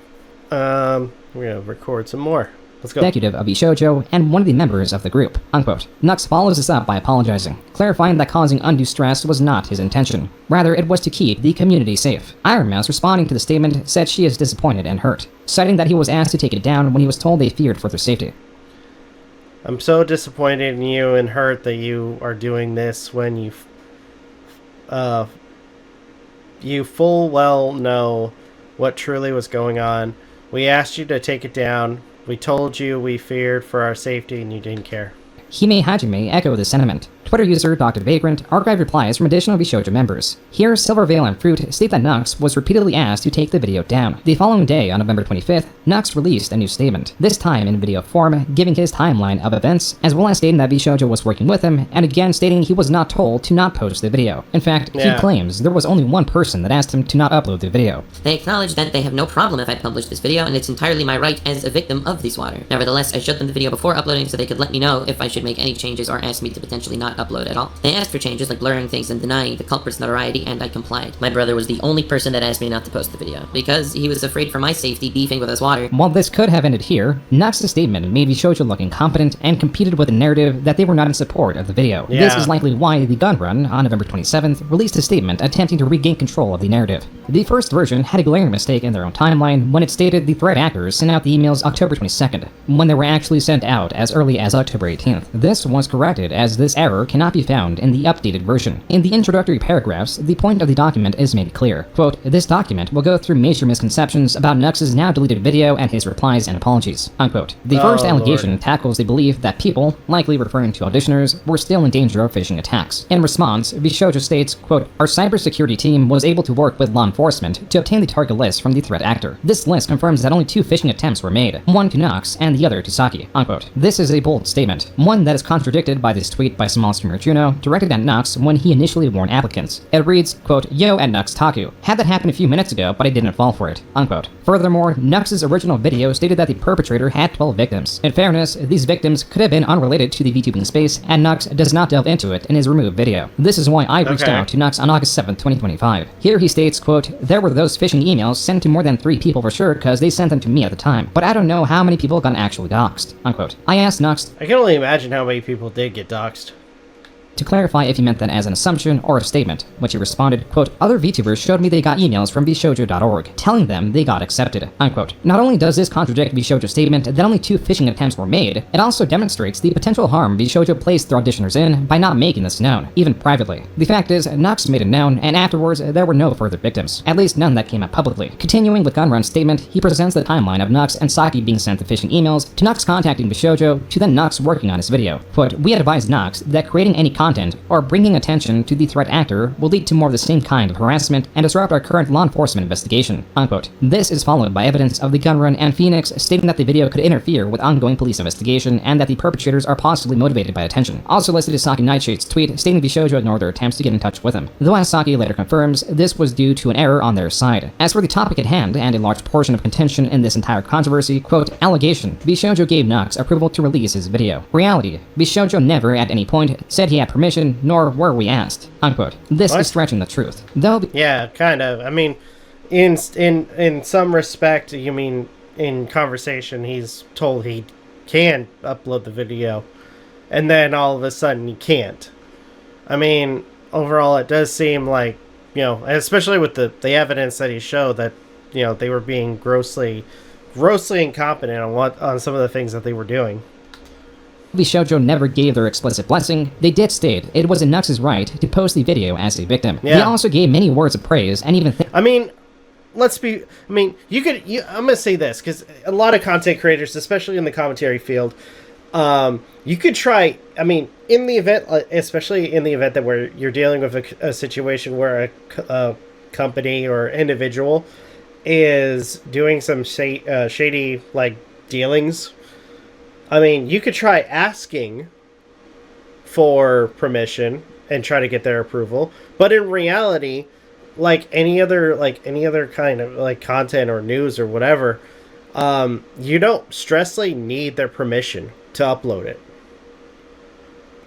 we're gonna record some more. Let's go. Executive of Vshojo and one of the members of the group, unquote. Nux follows this up by apologizing, clarifying that causing undue stress was not his intention. Rather, it was to keep the community safe. Iron Mouse, responding to the statement, said she is disappointed and hurt, citing that he was asked to take it down when he was told they feared for their safety. "I'm so disappointed in you and hurt that you are doing this when you full well know what truly was going on. We asked you to take it down. We told you we feared for our safety and you didn't care." Hime Hajime echoed the sentiment. Twitter user Dr. Vagrant archived replies from additional Vshojo members. Here, Silvervale and Fruit state that Nux was repeatedly asked to take the video down. The following day, on November 25th, Nux released a new statement, this time in video form, giving his timeline of events, as well as stating that Vshojo was working with him, and again stating he was not told to not post the video. In fact, he claims there was only one person that asked him to not upload the video. They acknowledge that they have no problem if I publish this video, and it's entirely my right as a victim of Vswatter. Nevertheless, I showed them the video before uploading so they could let me know if I should make any changes or ask me to potentially not upload at all. They asked for changes like blurring things and denying the culprit's notoriety, and I complied. My brother was the only person that asked me not to post the video, because he was afraid for my safety beefing with Vswatter. While this could have ended here, Nux's statement made Vshojo look incompetent and competed with the narrative that they were not in support of the video. This is likely why the Gun Run, on November 27th, released a statement attempting to regain control of the narrative. The first version had a glaring mistake in their own timeline when it stated the threat actors sent out the emails October 22nd, when they were actually sent out as early as October 18th. This was corrected as this error cannot be found in the updated version. In the introductory paragraphs, the point of the document is made clear. Quote, this document will go through major misconceptions about Nux's now deleted video and his replies and apologies. Unquote. The first allegation tackles the belief that people, likely referring to auditioners, were still in danger of phishing attacks. In response, Vshojo states, quote, our cybersecurity team was able to work with law enforcement to obtain the target list from the threat actor. This list confirms that only 2 phishing attempts were made, one to Nux and the other to Saki. Unquote. This is a bold statement, one that is contradicted by this tweet by small streamer Juno, directed at Nux when he initially warned applicants. It reads, quote, yo at Nux Taku. Had that happened a few minutes ago, but I didn't fall for it. Unquote. Furthermore, Nux's original video stated that the perpetrator had 12 victims. In fairness, these victims could have been unrelated to the VTubing space, and Nux does not delve into it in his removed video. This is why I reached out to Nux on August 7, 2025. Here he states, quote, there were those phishing emails sent to more than 3 people for sure because they sent them to me at the time, but I don't know how many people got actually doxxed. Unquote. I asked Nux I can only imagine how many people did get doxxed. to clarify if he meant that as an assumption or a statement, which he responded, quote, other VTubers showed me they got emails from Vshojo.org telling them they got accepted, unquote. Not only does this contradict Vshojo's statement that only 2 phishing attempts were made, it also demonstrates the potential harm Vshojo placed their auditioners in by not making this known, even privately. The fact is, Nux made it known, and afterwards, there were no further victims, at least none that came out publicly. Continuing with Gunrun's statement, he presents the timeline of Nux and Saki being sent the phishing emails, to Nux contacting Vshojo, to then Nux working on his video. Quote, we advise Nux that creating any content or bringing attention to the threat actor will lead to more of the same kind of harassment and disrupt our current law enforcement investigation. Unquote. This is followed by evidence of the Gunrun and Phoenix stating that the video could interfere with ongoing police investigation and that the perpetrators are possibly motivated by attention. Also listed is Saki Nightshade's tweet stating Vshojo ignored their attempts to get in touch with him, though as Saki later confirms, this was due to an error on their side. As for the topic at hand and a large portion of contention in this entire controversy, quote, allegation, Vshojo gave Nux approval to release his video. Reality, Vshojo never at any point said he had permission, nor were we asked. Unquote. This is stretching the truth. Though yeah, kind of. I mean, in some respect, you mean in conversation, he's told he can upload the video, and then all of a sudden he can't. I mean, overall, it does seem like, you know, especially with the evidence that he showed that, you know, they were being grossly incompetent on some of the things that they were doing. Vshojo never gave their explicit blessing, they did state it was in Nux's right to post the video as a victim. Yeah. They also gave many words of praise and even I mean, I'm gonna say this, because a lot of content creators, especially in the commentary field, you could try, I mean, in the event, especially in the event that where you're dealing with a situation where a company or individual is doing some shady, like, dealings. I mean, you could try asking for permission and try to get their approval, but in reality, like any other kind of like content or news or whatever, you don't strictly need their permission to upload it.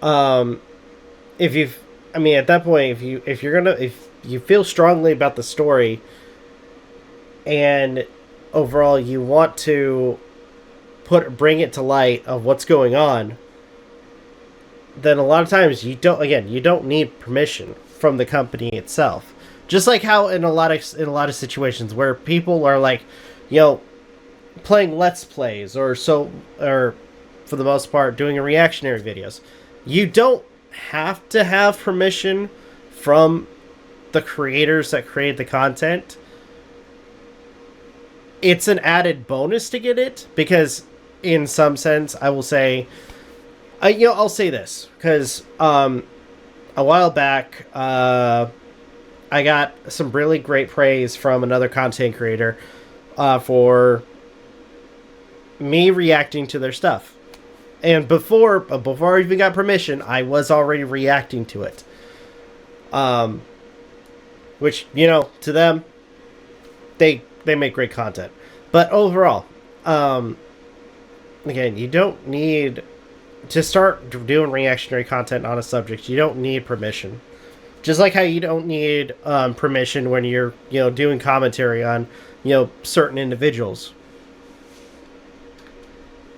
At that point, if you feel strongly about the story and overall you want to bring it to light of what's going on, then a lot of times you don't need permission from the company itself. Just like how in a lot of situations where people are like, you know, playing Let's Plays or for the most part doing reactionary videos, you don't have to have permission from the creators that create the content. It's an added bonus to get it, because in some sense, I will say, I'll say this, because a while back, I got some really great praise from another content creator for me reacting to their stuff. And before I even got permission, I was already reacting to it. Which, you know, to them, they make great content. But overall, again, you don't need to start doing reactionary content on a subject. You don't need permission. Just like how you don't need permission when you're, you know, doing commentary on, you know, certain individuals.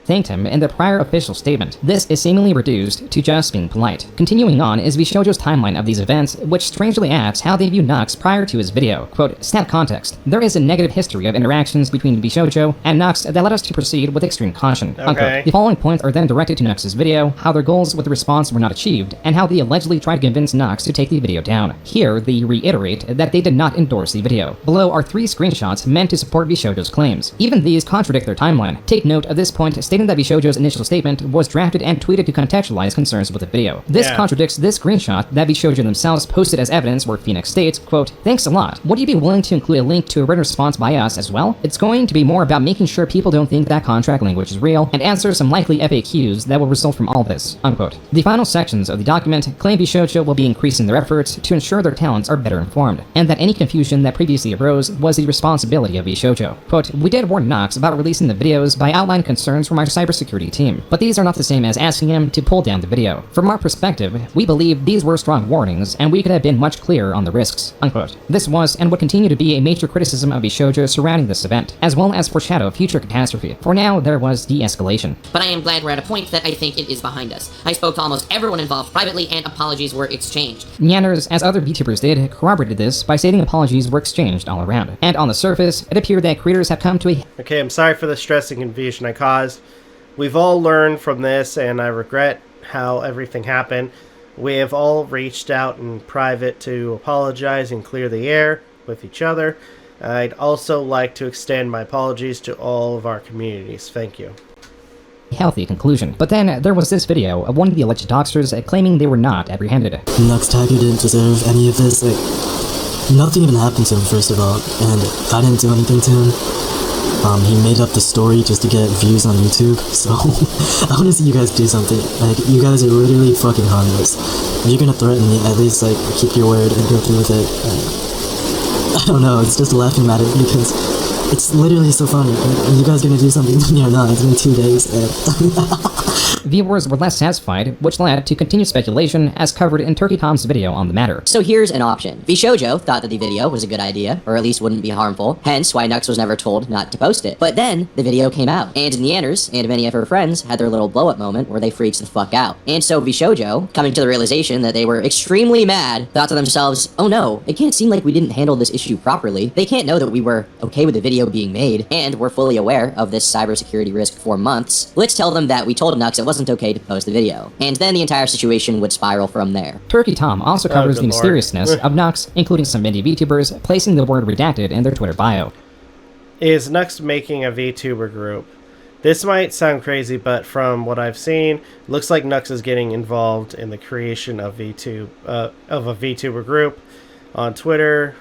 thanked him in the prior official statement. This is seemingly reduced to just being polite. Continuing on is Vshojo's timeline of these events, which strangely asks how they view Nux prior to his video. Quote, snap context. There is a negative history of interactions between Vshojo and Nux that led us to proceed with extreme caution. Okay. Unquote. The following points are then directed to Nux's video, how their goals with the response were not achieved, and how they allegedly tried to convince Nux to take the video down. Here, they reiterate that they did not endorse the video. Below are 3 screenshots meant to support Vshojo's claims. Even these contradict their timeline. Take note of this point, stating that Vshojo's initial statement was drafted and tweeted to contextualize concerns with the video. This contradicts this screenshot that Vshojo themselves posted as evidence where Phoenix states, quote, thanks a lot. Would you be willing to include a link to a written response by us as well? It's going to be more about making sure people don't think that contract language is real and answer some likely FAQs that will result from all this, unquote. The final sections of the document claim Vshojo will be increasing their efforts to ensure their talents are better informed, and that any confusion that previously arose was the responsibility of Vshojo. Quote, we did warn Nux about releasing the videos by outlining concerns from our cybersecurity team, but these are not the same as asking him to pull down the video. From our perspective, we believe these were strong warnings, and we could have been much clearer on the risks, unquote. This was and would continue to be a major criticism of Vshojo surrounding this event, as well as foreshadow future catastrophe. For now, there was de-escalation. But I am glad we're at a point that I think it is behind us. I spoke to almost everyone involved privately, and apologies were exchanged. Nyanners, as other VTubers did, corroborated this by stating apologies were exchanged all around. And on the surface, it appeared that creators have come to a... Okay, I'm sorry for the stress and confusion I caused. We've all learned from this, and I regret how everything happened. We have all reached out in private to apologize and clear the air with each other. I'd also like to extend my apologies to all of our communities. Thank you. Healthy conclusion. But then there was this video of one of the alleged doxers claiming they were not apprehended. Nux Tiger didn't deserve any of this. Like, nothing even happened to him, first of all, and I didn't do anything to him. He made up the story just to get views on YouTube, so I want to see you guys do something. Like, you guys are literally fucking harmless. If you're gonna threaten me, at least, like, keep your word and go through with it. I don't know, it's just a laughing matter because it's literally so funny. Are you guys gonna do something to me or not? It's been 2 days and... Viewers were less satisfied, which led to continued speculation as covered in Turkey Tom's video on the matter. So here's an option. Vshojo thought that the video was a good idea, or at least wouldn't be harmful, hence why Nux was never told not to post it. But then, the video came out, and Nyanners and many of her friends had their little blow-up moment where they freaked the fuck out. And so Vshojo, coming to the realization that they were extremely mad, thought to themselves, oh no, it can't seem like we didn't handle this issue properly. They can't know that we were okay with the video being made, and we're fully aware of this cybersecurity risk for months. Let's tell them that we told Nux it wasn't okay to post the video. And then the entire situation would spiral from there. Turkey Tom also covers the mysteriousness of Nux, including some indie VTubers placing the word redacted in their Twitter bio. Is Nux making a VTuber group? This might sound crazy, but from what I've seen, looks like Nux is getting involved in the creation of a VTuber group. On Twitter,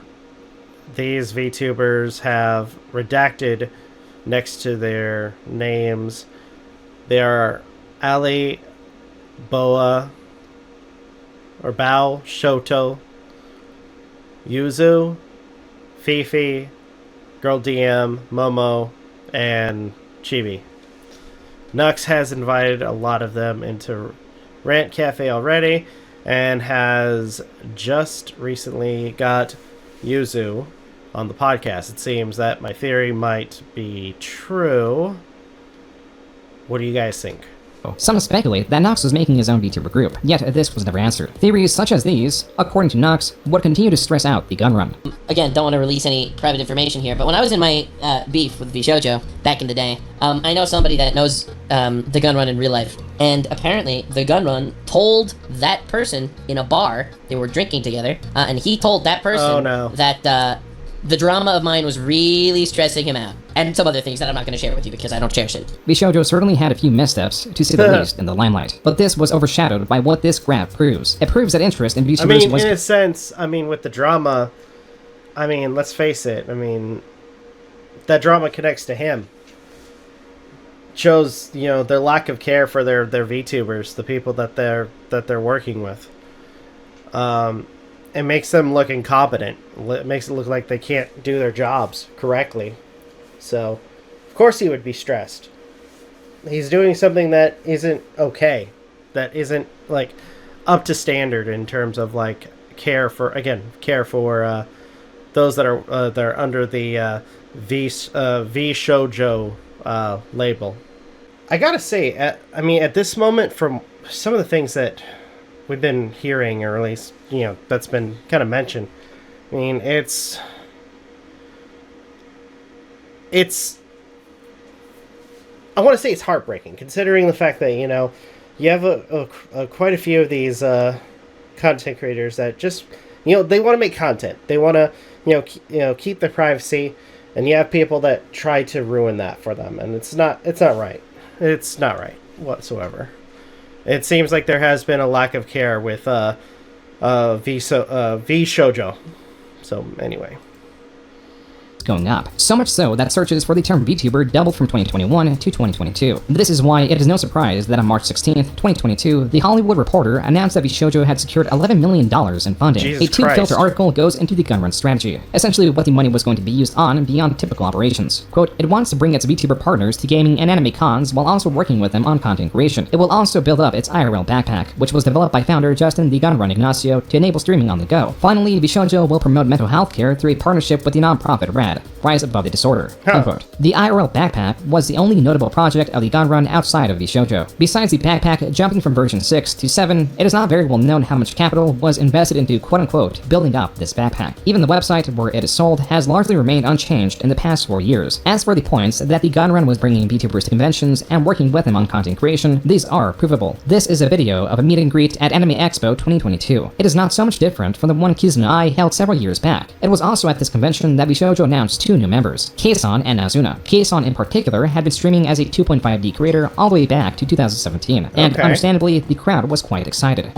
these VTubers have redacted next to their names. They are Ali, Boa, or Bao, Shoto, Yuzu, Fifi, Girl DM, Momo, and Chibi. Nux has invited a lot of them into Rant Cafe already, and has just recently got Yuzu on the podcast. It seems that my theory might be true. What do you guys think? Some speculate that Nux was making his own VTuber group, yet this was never answered. Theories such as these, according to Nux, would continue to stress out the gun run. Again, don't want to release any private information here, but when I was in my beef with Vshojo back in the day, I know somebody that knows the gun run in real life, and apparently the gun run told that person in a bar, they were drinking together, and he told that person that the drama of mine was really stressing him out. And some other things that I'm not going to share with you because I don't share shit. Vshojo certainly had a few missteps, to say the least, in the limelight. But this was overshadowed by what this graph proves. It proves that interest in VTubers was... in a sense, with the drama, let's face it, that drama connects to him. Shows, their lack of care for their VTubers, the people that they're working with. It makes them look incompetent. It makes it look like they can't do their jobs correctly. So, of course he would be stressed. He's doing something that isn't okay. That isn't, up to standard in terms of, care for those that are under the Vshojo label. I gotta say, at this moment, from some of the things that we've been hearing, or at least, that's been kind of mentioned, I mean, it's I want to say it's heartbreaking, considering the fact that, you have quite a few of these content creators that just, they want to make content. They want to, keep their privacy, and you have people that try to ruin that for them, and it's not right. It's not right whatsoever. It seems like there has been a lack of care with Vshojo. So anyway. Going up. So much so that searches for the term VTuber doubled from 2021 to 2022. This is why it is no surprise that on March 16th, 2022, The Hollywood Reporter announced that Vshojo had secured $11 million in funding. Jesus a two-filter article goes into the gun run strategy, essentially what the money was going to be used on beyond typical operations. Quote, it wants to bring its VTuber partners to gaming and anime cons while also working with them on content creation. It will also build up its IRL backpack, which was developed by founder Justin the Gun Run Ignacio to enable streaming on the go. Finally, Vshojo will promote mental health care through a partnership with the nonprofit RAD. Rise Above the Disorder. Unquote. The IRL backpack was the only notable project of the gun run outside of Vshojo. Besides the backpack jumping from version 6 to 7, it is not very well known how much capital was invested into quote-unquote building up this backpack. Even the website where it is sold has largely remained unchanged in the past 4 years. As for the points that the gun run was bringing VTubers to conventions and working with them on content creation, these are provable. This is a video of a meet and greet at Anime Expo 2022. It is not so much different from the one Kizuna I held several years back. It was also at this convention that Vshojo announced 2 new members, Keisan and Azuna. Keisan in particular had been streaming as a 2.5D creator all the way back to 2017, and understandably, the crowd was quite excited.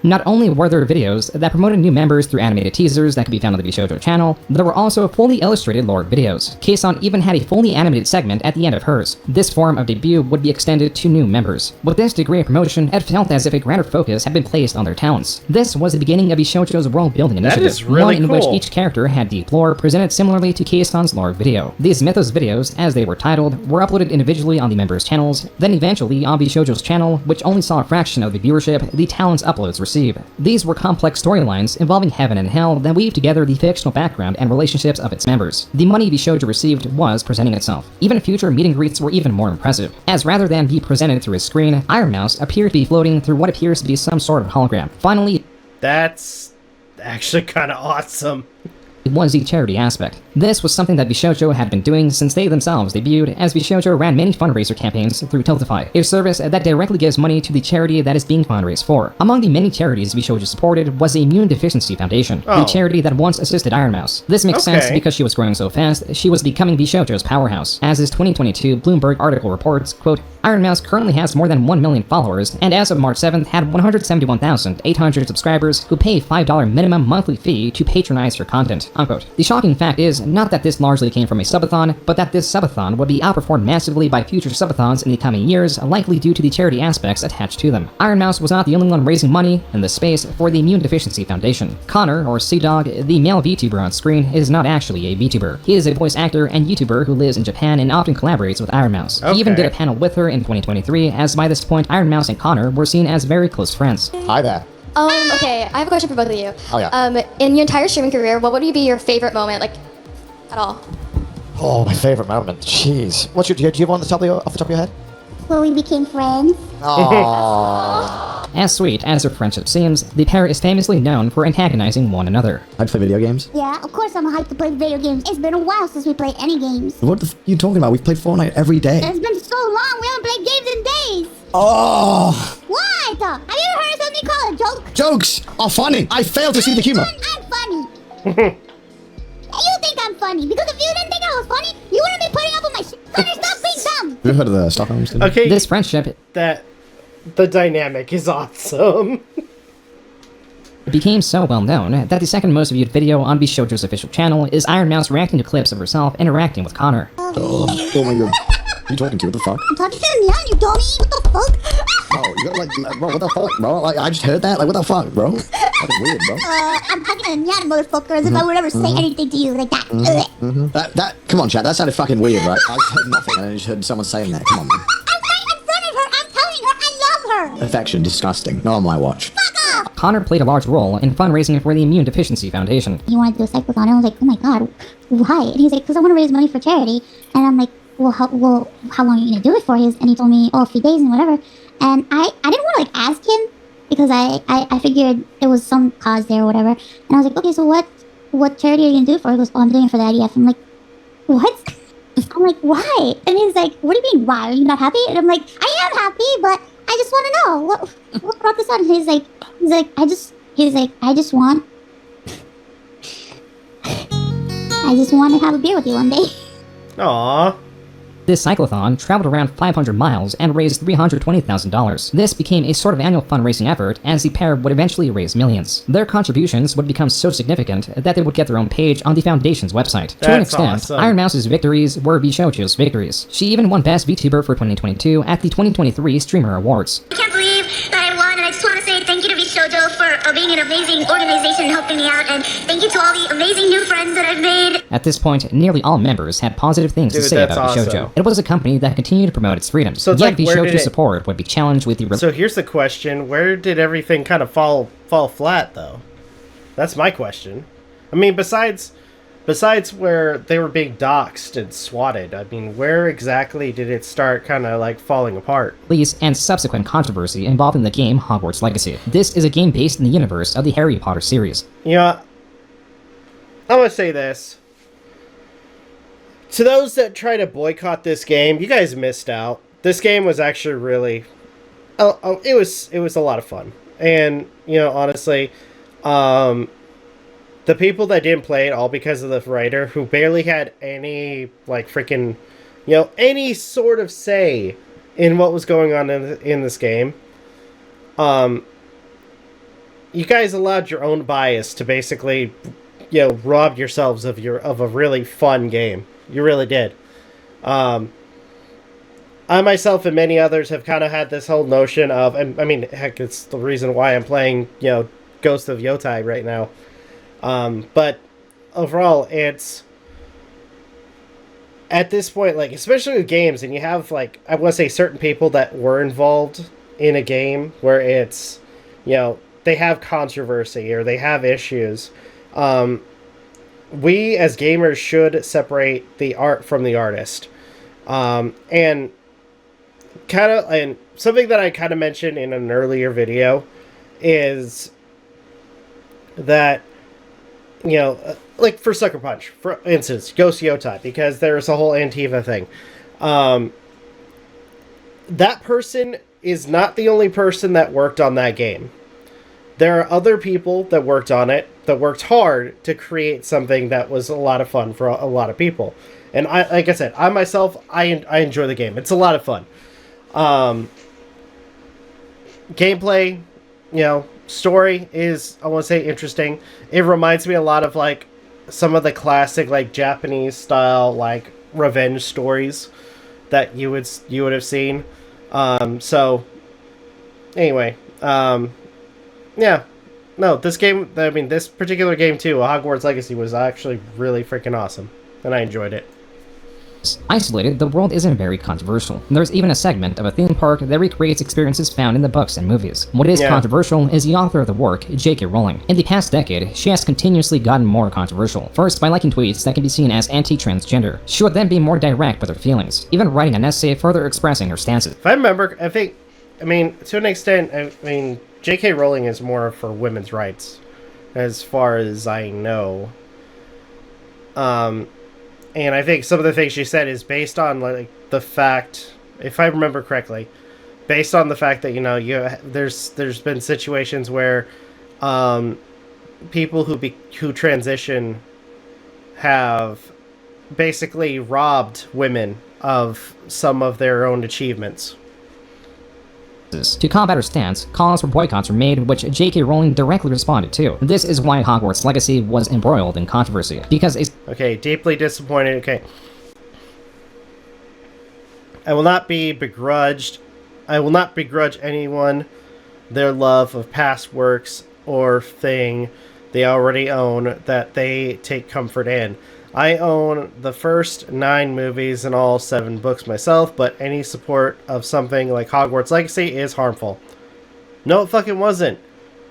Not only were there videos that promoted new members through animated teasers that could be found on the Vshojo channel, there were also fully illustrated lore videos. Keisan even had a fully animated segment at the end of hers. This form of debut would be extended to new members. With this degree of promotion, it felt as if a grander focus had been placed on their talents. This was the beginning of Vshojo's world-building initiative, that is really one in cool. which each character had deep lore presented similarly to Keisan's lore video. These Mythos videos, as they were titled, were uploaded individually on the members' channels, then eventually on Vshojo's channel, which only saw a fraction of the viewership the talents uploads received. These were complex storylines involving heaven and hell that weave together the fictional background and relationships of its members. The money Vshojo received was presenting itself. Even future meet and greets were even more impressive, as rather than be presented through a screen, Iron Mouse appeared to be floating through what appears to be some sort of hologram. Finally, that's actually kind of awesome. was the charity aspect. This was something that Vshojo had been doing since they themselves debuted, as Vshojo ran many fundraiser campaigns through Tiltify, a service that directly gives money to the charity that is being fundraised for. Among the many charities Vshojo supported was the Immune Deficiency Foundation, the charity that once assisted Iron Mouse. This makes sense because she was growing so fast, she was becoming Vshojo's powerhouse. As his 2022 Bloomberg article reports, quote, Iron Mouse currently has more than 1 million followers, and as of March 7th had 171,800 subscribers who pay $5 minimum monthly fee to patronize her content, unquote. The shocking fact is not that this largely came from a subathon, but that this subathon would be outperformed massively by future subathons in the coming years, likely due to the charity aspects attached to them. Iron Mouse was not the only one raising money in this space for the Immune Deficiency Foundation. Connor, or Sea-Dog, the male VTuber on screen, is not actually a VTuber. He is a voice actor and YouTuber who lives in Japan and often collaborates with Iron Mouse. He even did a panel with her in 2023, as by this point Iron Mouse and Connor were seen as very close friends. Hi there. Okay, I have a question for both of you. Oh, yeah. In your entire streaming career, what would be your favorite moment, like, at all? Oh, my favorite moment. Jeez. What's your? Do you have one off the top of your head? When we became friends. Oh. As sweet as their friendship seems, the pair is famously known for antagonizing one another. I'd play video games. Yeah, of course I'm hyped to play video games. It's been a while since we played any games. What the f are you talking about? We've played Fortnite every day. It's been so long, we haven't played games in days. Oh! What? Have you ever heard something called a joke? Jokes are funny. I failed to see the humor. I'm funny. You think I'm funny, because if you didn't think I was funny, you wouldn't be putting up with my shit. Connor, stop being dumb. Have you heard of the Stockholm Syndrome? Okay. This friendship that the dynamic is awesome. became so well known that the second most viewed video on Vshojo's official channel is Iron Mouse reacting to clips of herself interacting with Connor. Oh my god. Who you talking to? What the fuck? I'm talking to the neon, you dummy. What the fuck? Oh, you gotta like, bro, what the fuck, bro? Like, I just heard that. Like, what the fuck, bro? Fucking weird, bro. I'm talking to the neon, motherfucker, as if I would ever say anything to you like that. Come on, chat. That sounded fucking weird, right? I just heard nothing, and I just heard someone saying that. Come on, man. I'm right in front of her. I'm telling her I love her. Affection, disgusting. Not on my watch. Fuck off. Connor played a large role in fundraising for the Immune Deficiency Foundation. He wanted to do a cyclothon, and I was like, oh my god, why? And he's like, because I want to raise money for charity. And I'm like, well, how long are you going to do it for? And he told me, oh, a few days and whatever. And I didn't want to, like, ask him, because I figured it was some cause there or whatever. And I was like, okay, so what charity are you going to do it for? He goes, oh, I'm doing it for the IDF. I'm like, what? I'm like, why? And he's like, what do you mean, why? Are you not happy? And I'm like, I am happy, but I just want to know what brought this on. And he's like, I just want to have a beer with you one day. Aww. This cyclothon traveled around 500 miles and raised $320,000. This became a sort of annual fundraising effort, as the pair would eventually raise millions. Their contributions would become so significant that they would get their own page on the Foundation's website. To an extent, awesome. Iron Mouse's victories were Vshojo's victories. She even won Best VTuber for 2022 at the 2023 Streamer Awards. I can't believe that I won, and I just want to say thank you to Vshojo for being an amazing organization and helping me out, and thank you to all the amazing new friends that I've made. At this point, nearly all members had positive things to say about Vshojo. It was a company that continued to promote its freedoms, so yet Vshojo's support would be challenged with the... So here's the question, where did everything kind of fall flat, though? That's my question. I mean, besides where they were being doxxed and swatted, I mean, where exactly did it start kind of, like, falling apart? Release and subsequent controversy involving the game Hogwarts Legacy. This is a game based in the universe of the Harry Potter series. Yeah, I'm gonna say this. To those that try to boycott this game, you guys missed out. This game was actually really... it was a lot of fun. And, you know, honestly, the people that didn't play it, all because of the writer, who barely had any, like, freaking, you know, any sort of say in what was going on in this game, you guys allowed your own bias to basically, you know, rob yourselves of a really fun game. You really did. I myself and many others have kind of had this whole notion of, and I mean, heck, it's the reason why I'm playing, you know, Ghost of Yotai right now. But overall, it's at this point, like, especially with games, and you have, like, I want to say certain people that were involved in a game where it's, you know, they have controversy or they have issues. We as gamers should separate the art from the artist. And something that I kind of mentioned in an earlier video is that, you know, like for Sucker Punch, for instance, Ghost Yotai, because there's a whole Antiva thing. That person is not the only person that worked on that game. There are other people that worked on it, that worked hard to create something that was a lot of fun for a lot of people. And like I said, I myself, I enjoy the game. It's a lot of fun. Gameplay, you know, story is, I want to say, interesting. It reminds me a lot of, like, some of the classic, like, Japanese style, like, revenge stories that you would have seen. So anyway, yeah. No, this game, I mean, this particular game too, Hogwarts Legacy, was actually really freaking awesome, and I enjoyed it. Isolated, the world isn't very controversial. There's even a segment of a theme park that recreates experiences found in the books and movies. What is controversial is the author of the work, J.K. Rowling. In the past decade, she has continuously gotten more controversial. First, by liking tweets that can be seen as anti-transgender. She would then be more direct with her feelings, even writing an essay further expressing her stances. If I remember, I mean, to an extent, I mean, J.K. Rowling is more for women's rights, as far as I know. And I think some of the things she said is based on, like, the fact, if I remember correctly, based on the fact that, you know, there's been situations where people who transition have basically robbed women of some of their own achievements. To combat her stance, calls for boycotts were made, which J.K. Rowling directly responded to. This is why Hogwarts Legacy was embroiled in controversy, because Okay, deeply disappointed, okay. I will not begrudge anyone their love of past works or thing they already own that they take comfort in. I own the first 9 movies and all 7 books myself, but any support of something like Hogwarts Legacy is harmful. No, it fucking wasn't.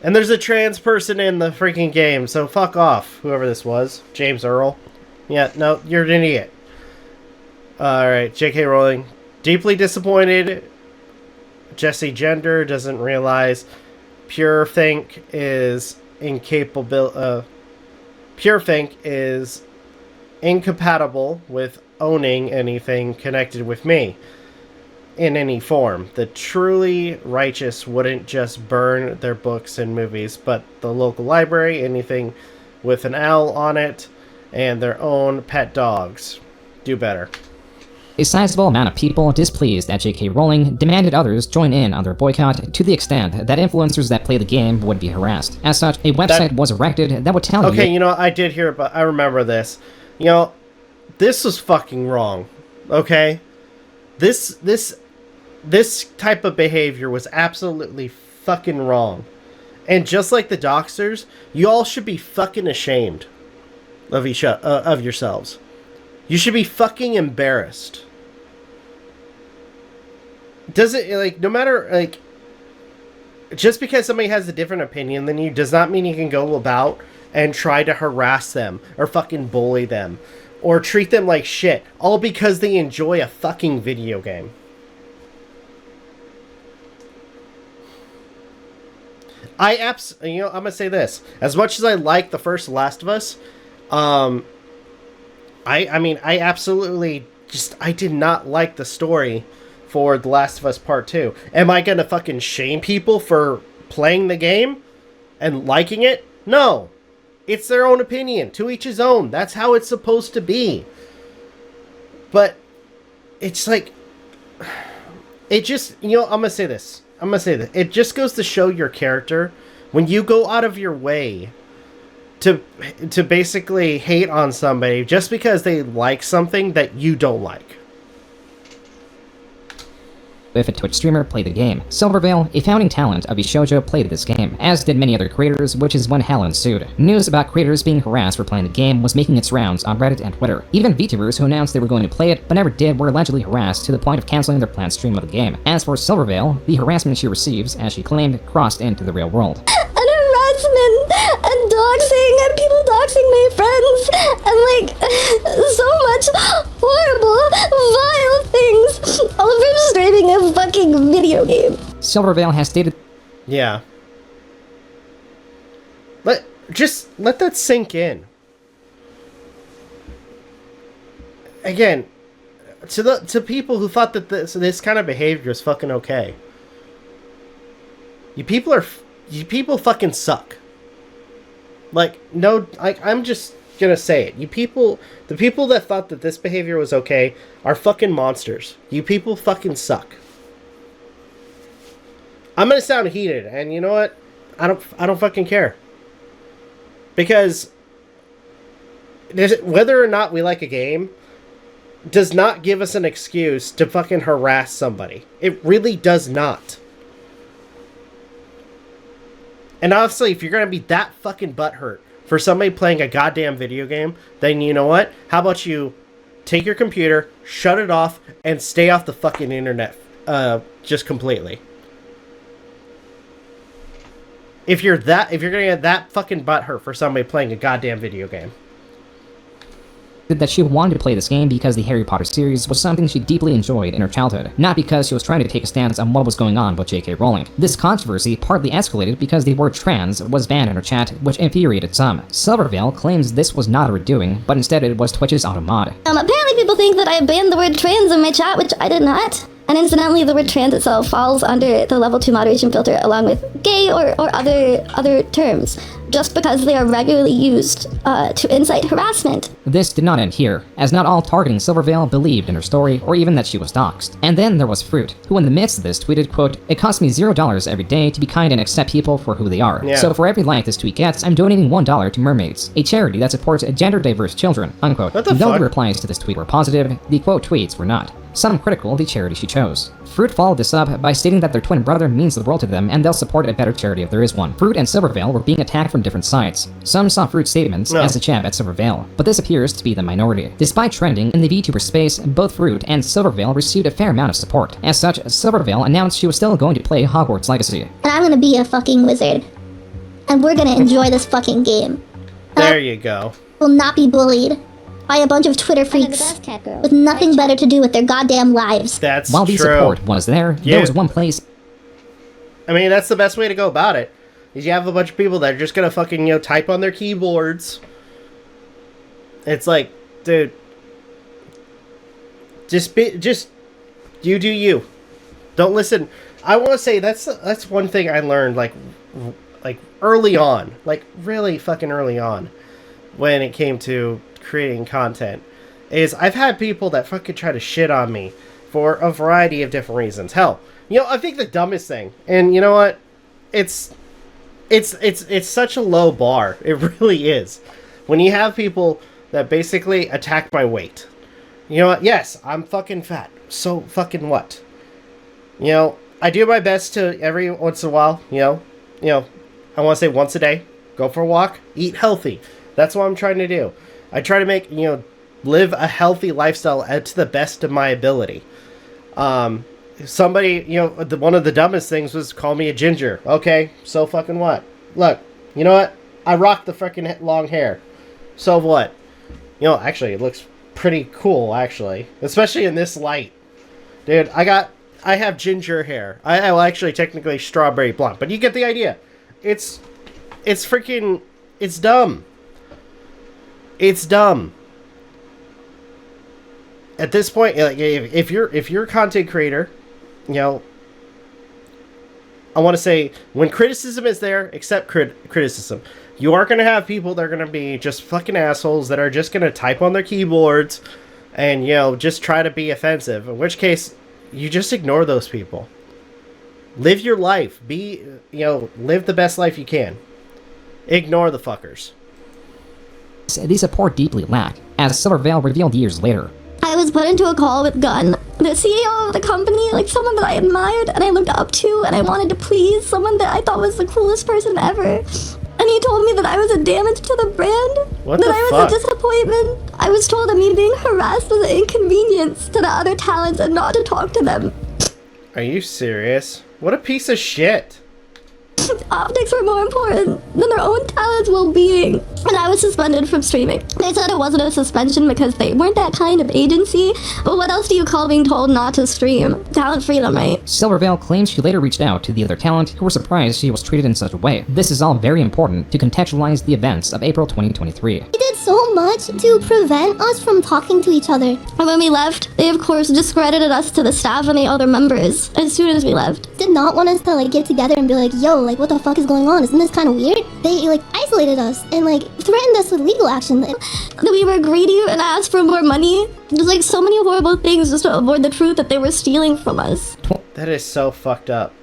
And there's a trans person in the freaking game, so fuck off, whoever this was. James Earl. Yeah, no, you're an idiot. Alright, J.K. Rowling. Deeply disappointed. Jesse Gender doesn't realize Purefink is incapable. Purefink is incompatible with owning anything connected with me in any form. The truly righteous wouldn't just burn their books and movies, but the local library, anything with an L on it, and their own pet dogs. Do better. A sizable amount of people displeased at J.K. Rowling demanded others join in on their boycott to the extent that influencers that play the game would be harassed. As such, a website was erected that would tell you... Okay, you know, I did hear about... I remember this. You know, this was fucking wrong. Okay? This type of behavior was absolutely fucking wrong. And just like the doxers, you all should be fucking ashamed of yourselves. You should be fucking embarrassed. Does it, like, no matter, like, just because somebody has a different opinion than you does not mean you can go about and try to harass them or fucking bully them or treat them like shit, all because they enjoy a fucking video game. I'm gonna say this. As much as I like the first Last of Us, I absolutely I did not like the story for The Last of Us Part 2. Am I gonna fucking shame people for playing the game and liking it? No. It's their own opinion. To each his own. That's how it's supposed to be. But it's like, it just, I'm gonna say this. It just goes to show your character when you go out of your way to basically hate on somebody just because they like something that you don't like. If a Twitch streamer played the game. Silvervale, a founding talent of Vshojo, played this game, as did many other creators, which is when hell ensued. News about creators being harassed for playing the game was making its rounds on Reddit and Twitter. Even Vtubers who announced they were going to play it but never did were allegedly harassed to the point of canceling their planned stream of the game. As for Silvervale, the harassment she receives, as she claimed, crossed into the real world. And harassment and doxing and people doxing my friends and so much horrible, vile things, all of them streaming a fucking video game. Silvervale has stated... Yeah. Let that sink in. Again, to people who thought that this kind of behavior is fucking okay. You people fucking suck. I'm just gonna say it. The people that thought that this behavior was okay are fucking monsters. You people fucking suck. I'm gonna sound heated, and you know what? I don't fucking care. Because whether or not we like a game does not give us an excuse to fucking harass somebody. It really does not. And honestly, if you're gonna be that fucking butthurt for somebody playing a goddamn video game, then you know what? How about you take your computer, shut it off, and stay off the fucking internet just completely. If you're gonna get that fucking butthurt for somebody playing a goddamn video game. That she wanted to play this game because the Harry Potter series was something she deeply enjoyed in her childhood, not because she was trying to take a stance on what was going on with J.K. Rowling. This controversy partly escalated because the word trans was banned in her chat, which infuriated some. Silvervale claims this was not her doing, but instead it was Twitch's auto-mod. Apparently people think that I banned the word trans in my chat, which I did not. And incidentally, the word trans itself falls under the level 2 moderation filter along with gay or other terms, just because they are regularly used to incite harassment. This did not end here, as not all targeting Silvervale believed in her story or even that she was doxxed. And then there was Fruit, who in the midst of this tweeted, quote, "It costs me $0 every day to be kind and accept people for who they are. Yeah. So for every like this tweet gets, I'm donating $1 to Mermaids, a charity that supports gender-diverse children," unquote. What the Though fuck? the replies to this tweet were positive, the quote tweets were not. Some critical of the charity she chose. Fruit followed this up by stating that their twin brother means the world to them and they'll support a better charity if there is one. Fruit and Silvervale were being attacked from different sides. Some saw Fruit's statements as a jab at Silvervale, but this appears to be the minority. Despite trending in the VTuber space, both Fruit and Silvervale received a fair amount of support. As such, Silvervale announced she was still going to play Hogwarts Legacy. And I'm gonna be a fucking wizard. and we're gonna enjoy this fucking game. There you go. Will not be bullied by a bunch of Twitter freaks with nothing better to do with their goddamn lives. That's While the true. support was there was one place. I mean, that's the best way to go about it. Is you have a bunch of people that are just gonna fucking, you know, type on their keyboards. It's like, dude, just you do you. Don't listen. I want to say that's one thing I learned like early on, like really fucking early on, when it came to creating content, is I've had people that fucking try to shit on me for a variety of different reasons. Hell, you know, I think the dumbest thing, and you know what, it's such a low bar. It really is. When you have people that basically attack my weight. You know what? Yes, I'm fucking fat. So fucking what? You know, I do my best to every once in a while, you know, I want to say once a day, go for a walk, eat healthy. That's what I'm trying to do. I try to make, you know, live a healthy lifestyle to the best of my ability. Somebody, you know, one of the dumbest things was call me a ginger. Okay, so fucking what? Look, you know what? I rock the freaking long hair. So what? You know, actually, it looks pretty cool, actually. Especially in this light. Dude, I have ginger hair. I well, actually, technically strawberry blonde. But you get the idea. It's freaking, it's dumb. It's dumb. At this point, like, if you're a content creator, you know, I want to say, when criticism is there, accept criticism. You are going to have people that are going to be just fucking assholes that are just going to type on their keyboards and, you know, just try to be offensive. In which case, you just ignore those people. Live your life. Live the best life you can. Ignore the fuckers. The support deeply lacked, as Silvervale revealed years later. I was put into a call with Gunn, the CEO of the company, like someone that I admired and I looked up to and I wanted to please, someone that I thought was the coolest person ever. And he told me that I was a damage to the brand, I was a disappointment. I was told that me being harassed was an inconvenience to the other talents and not to talk to them. Are you serious? What a piece of shit. Optics were more important than their own talent's well-being. And I was suspended from streaming. They said it wasn't a suspension because they weren't that kind of agency. But what else do you call being told not to stream? Talent freedom, right? Silvervale claims she later reached out to the other talent who were surprised she was treated in such a way. This is all very important to contextualize the events of April 2023. They did so much to prevent us from talking to each other. And when we left, they of course discredited us to the staff and the other members as soon as we left. Did not want us to like get together and be like, yo, like what the fuck is going on? Isn't this kind of weird? They like isolated us and like threatened us with legal action. That we were greedy and asked for more money. There's like so many horrible things just to avoid the truth that they were stealing from us. That is so fucked up.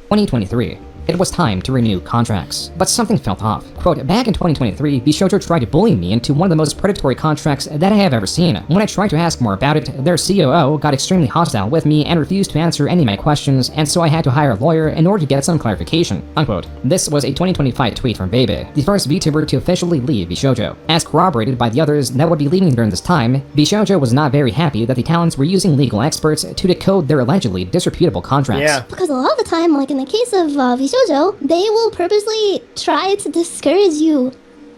2023. It was time to renew contracts, but something felt off. Quote, back in 2023, Vshojo tried to bully me into one of the most predatory contracts that I have ever seen. When I tried to ask more about it, their COO got extremely hostile with me and refused to answer any of my questions, and so I had to hire a lawyer in order to get some clarification, unquote. This was a 2025 tweet from Bebe, the first VTuber to officially leave Vshojo. As corroborated by the others that would be leaving during this time, Vshojo was not very happy that the talents were using legal experts to decode their allegedly disreputable contracts. Yeah. Because a lot of the time, like in the case of Vshojo, they will purposely try to discourage you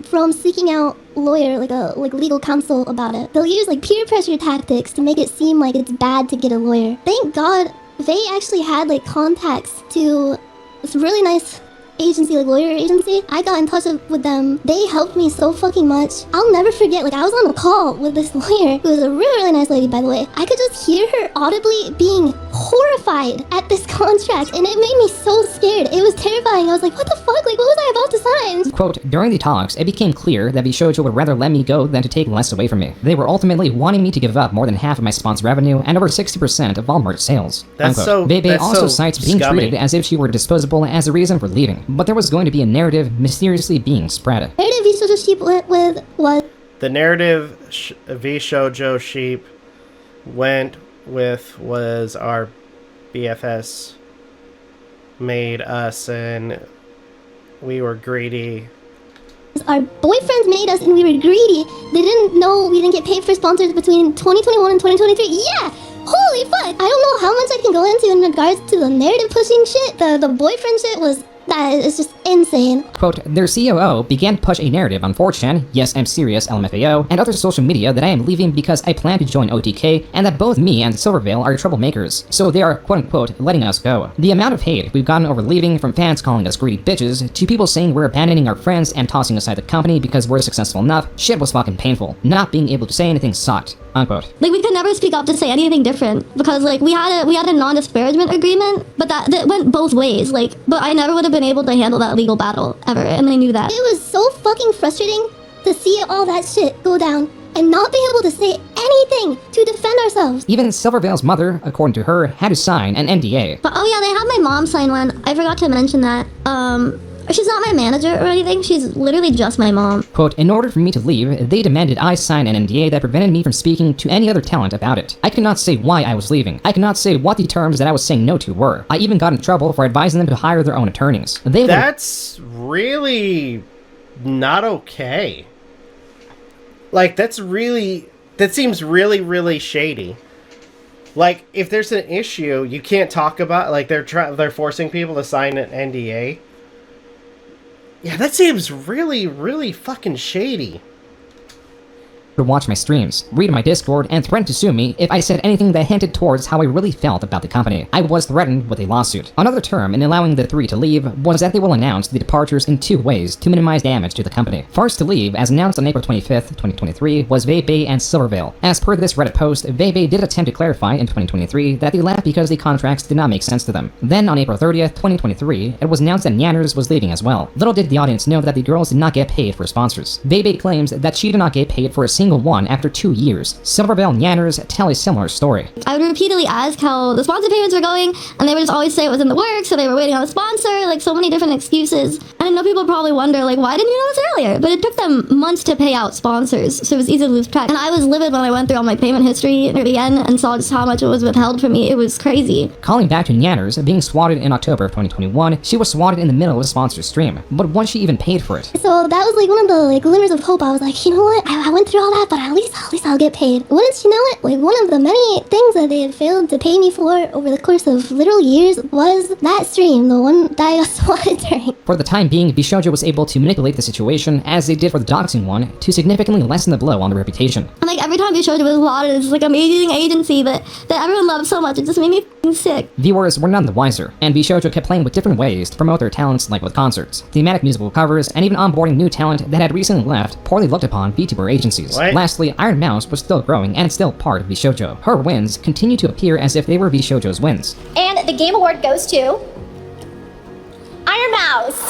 from seeking out legal counsel about it. They'll use like peer pressure tactics to make it seem like it's bad to get a lawyer. Thank God they actually had like contacts to this really nice agency, like lawyer agency. I got in touch with them. They helped me so fucking much. I'll never forget, like I was on a call with this lawyer who was a really, really nice lady, by the way. I could just hear her audibly being horrified at this contract and it made me so scared. It was terrifying. I was like, what the fuck? Like what was I about to sign? Quote, during the talks, it became clear that Vshojo would rather let me go than to take less away from me. They were ultimately wanting me to give up more than half of my sponsor revenue and over 60% of all merch sales. That's unquote. so Bebe that's also so cites being scummy. treated as if she were disposable as a reason for leaving. But there was going to be a narrative mysteriously being spread. The narrative Vshojo sheep went with was... The narrative Vshojo sheep went with was our BFS made us and we were greedy. Our boyfriends made us and we were greedy. They didn't know we didn't get paid for sponsors between 2021 and 2023. Yeah! Holy fuck! I don't know how much I can go into in regards to the narrative pushing shit. The boyfriend shit was... That is just insane. Quote, their COO began to push a narrative on 4chan, yes I'm serious LMFAO, and other social media that I am leaving because I plan to join OTK and that both me and Silvervale are troublemakers, so they are quote unquote letting us go. The amount of hate we've gotten over leaving, from fans calling us greedy bitches to people saying we're abandoning our friends and tossing aside the company because we're successful enough, shit was fucking painful. Not being able to say anything sucked. Unquote. Like, we could never speak up to say anything different because, like, we had a non-disparagement agreement, but that went both ways. Like, but I never would have been able to handle that legal battle ever, and I knew that. It was so fucking frustrating to see all that shit go down and not be able to say anything to defend ourselves. Even Silvervale's mother, according to her, had to sign an NDA. But oh yeah, they had my mom sign one. I forgot to mention that. She's not my manager or anything, she's literally just my mom. Quote, in order for me to leave, they demanded I sign an NDA that prevented me from speaking to any other talent about it. I could not say why I was leaving. I could not say what the terms that I was saying no to were. I even got in trouble for advising them to hire their own attorneys. That's really not okay. Like, that seems really, really shady. Like, if there's an issue, you can't talk about, like, they're forcing people to sign an NDA. Yeah, that seems really, really fucking shady. To watch my streams, read my Discord, and threatened to sue me if I said anything that hinted towards how I really felt about the company. I was threatened with a lawsuit. Another term in allowing the three to leave was that they will announce the departures in 2 ways to minimize damage to the company. First to leave, as announced on April 25th, 2023, was Vei and Silvervale. As per this Reddit post, Vei did attempt to clarify in 2023 that they left because the contracts did not make sense to them. Then on April 30th, 2023, it was announced that Nyanners was leaving as well. Little did the audience know that the girls did not get paid for sponsors. Vei claims that she did not get paid for a single one after 2 years. Silvervale and Nyanners tell a similar story. I would repeatedly ask how the sponsor payments were going, and they would just always say it was in the works, so they were waiting on a sponsor, like so many different excuses. And I know people probably wonder, like, why didn't you know this earlier? But it took them months to pay out sponsors, so it was easy to lose track. And I was livid when I went through all my payment history near the end and saw just how much it was withheld from me. It was crazy. Calling back to Nyanners being swatted in October of 2021, she was swatted in the middle of a sponsor stream. But was she even paid for it? So that was like one of the like glimmers of hope. I was like, you know what? I went through all that, but at least I'll get paid. Wouldn't you know it? Like, one of the many things that they had failed to pay me for over the course of literal years was that stream, the one that I got swatted during. For the time being, Vshojo was able to manipulate the situation, as they did for the doxing one, to significantly lessen the blow on their reputation. And like every time Vshojo was lauded as like amazing agency that everyone loved so much, it just made me f***ing sick. Viewers were none the wiser, and Vshojo kept playing with different ways to promote their talents, like with concerts, thematic musical covers, and even onboarding new talent that had recently left poorly looked upon VTuber agencies. What? Lastly, Iron Mouse was still growing and still part of Vshojo. Her wins continue to appear as if they were Vshojo's wins. And the game award goes to Iron Mouse.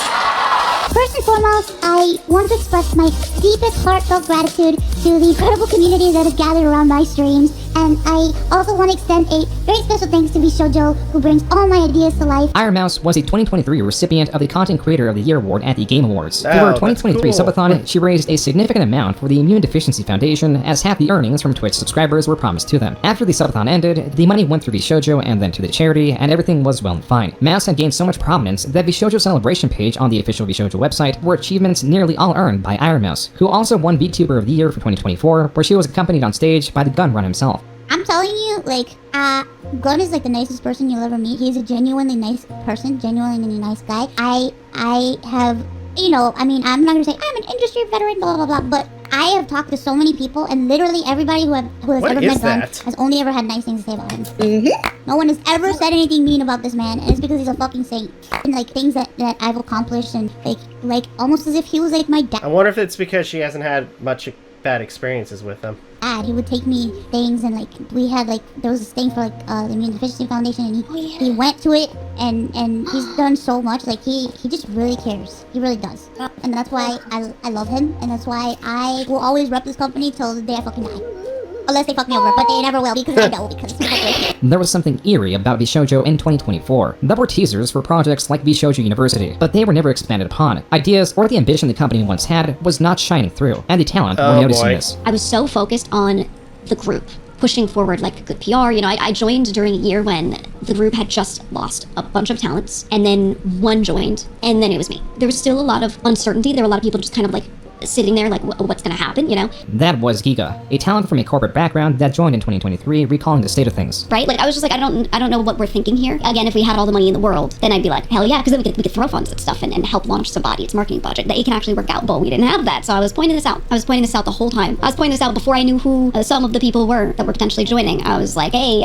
First and foremost, I want to express my deepest heartfelt gratitude to the incredible community that has gathered around my streams, and I also want to extend a very special thanks to Vshojo, who brings all my ideas to life. Iron Mouse was a 2023 recipient of the Content Creator of the Year award at the Game Awards. Oh, For her 2023 that's cool. subathon, she raised a significant amount for the Immune Deficiency Foundation, as half the earnings from Twitch subscribers were promised to them. After the subathon ended, the money went through Vshojo and then to the charity, and everything was well and fine. Mouse had gained so much prominence that Vshojo's celebration page on the official Vshojo website were achievements nearly all earned by Iron Mouse, who also won VTuber of the Year for 2024, where she was accompanied on stage by the Gun Run himself. I'm telling you, like, Gun is like the nicest person you'll ever meet. He's a genuinely nice person, genuinely nice guy. I have, you know, I mean, I'm not gonna say I'm an industry veteran, blah, blah, blah, but I have talked to so many people, and literally everybody who has What ever is met Gun that? has only ever had nice things to say about him. No one has ever said anything mean about this man, and it's because he's a fucking saint. And like things that I've accomplished, and like almost as if he was like my dad. I wonder if it's because she hasn't had much bad experiences with him. He would take me things, and like we had like there was this thing for like the Immune Deficiency Foundation, and he went to it, and he's done so much. Like he just really cares. He really does, and that's why I love him, and that's why I will always rep this company till the day I fucking die. Unless they fuck me over, but they never will, because I know, because There was something eerie about Vshojo in 2024. There were teasers for projects like Vshojo University, but they were never expanded upon. Ideas or the ambition the company once had was not shining through, and the talent were noticing this. I was so focused on the group, pushing forward like good PR. You know, I joined during a year when the group had just lost a bunch of talents, and then one joined, and then it was me. There was still a lot of uncertainty. There were a lot of people just kind of like sitting there like, what's gonna happen, you know? That was Giga, a talent from a corporate background that joined in 2023, recalling the state of things. Right? Like, I was just like, I don't know what we're thinking here. Again, if we had all the money in the world, then I'd be like, hell yeah, because then we could throw funds at stuff and help launch somebody. It's marketing budget. That it can actually work out. But we didn't have that, so I was pointing this out. I was pointing this out the whole time. I was pointing this out before I knew who some of the people were that were potentially joining. I was like, hey,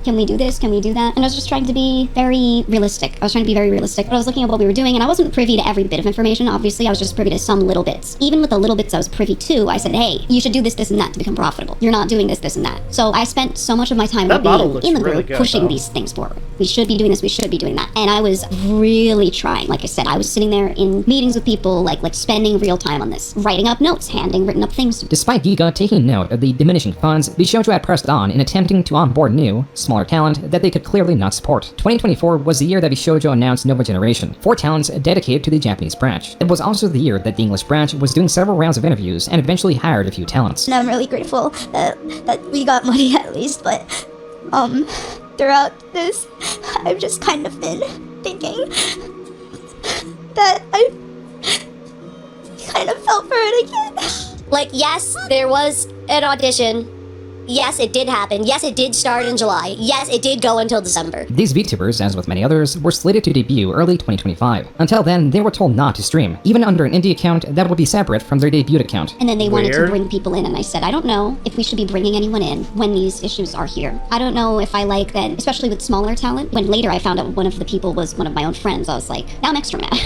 can we do this? Can we do that? And I was just trying to be very realistic. But I was looking at what we were doing, and I wasn't privy to every bit of information. Obviously, I was just privy to some little bits. Even with the little bits I was privy to, I said, hey, you should do this, this, and that to become profitable. You're not doing this, this, and that. So I spent so much of my time being in the group pushing these things forward. We should be doing this, we should be doing that. And I was really trying. Like I said, I was sitting there in meetings with people, like spending real time on this, writing up notes, handing written up things. Despite Giga taking note of the diminishing funds, Vshojo had pressed on in attempting to onboard new, smaller talent that they could clearly not support. 2024 was the year that Vshojo announced Nova Generation, 4 talents dedicated to the Japanese branch. It was also the year that the English branch was doing several rounds of interviews and eventually hired a few talents. And I'm really grateful that we got money at least, but throughout this, I've just kind of been thinking that I kind of felt for it again. Like, yes, there was an audition. Yes, it did happen. Yes, it did start in July. Yes, it did go until December. These VTubers, as with many others, were slated to debut early 2025. Until then, they were told not to stream, even under an indie account that would be separate from their debut account. And then they wanted to bring people in, and I said, I don't know if we should be bringing anyone in when these issues are here. I don't know if I like that, especially with smaller talent. When later I found out one of the people was one of my own friends, I was like, now I'm extra mad.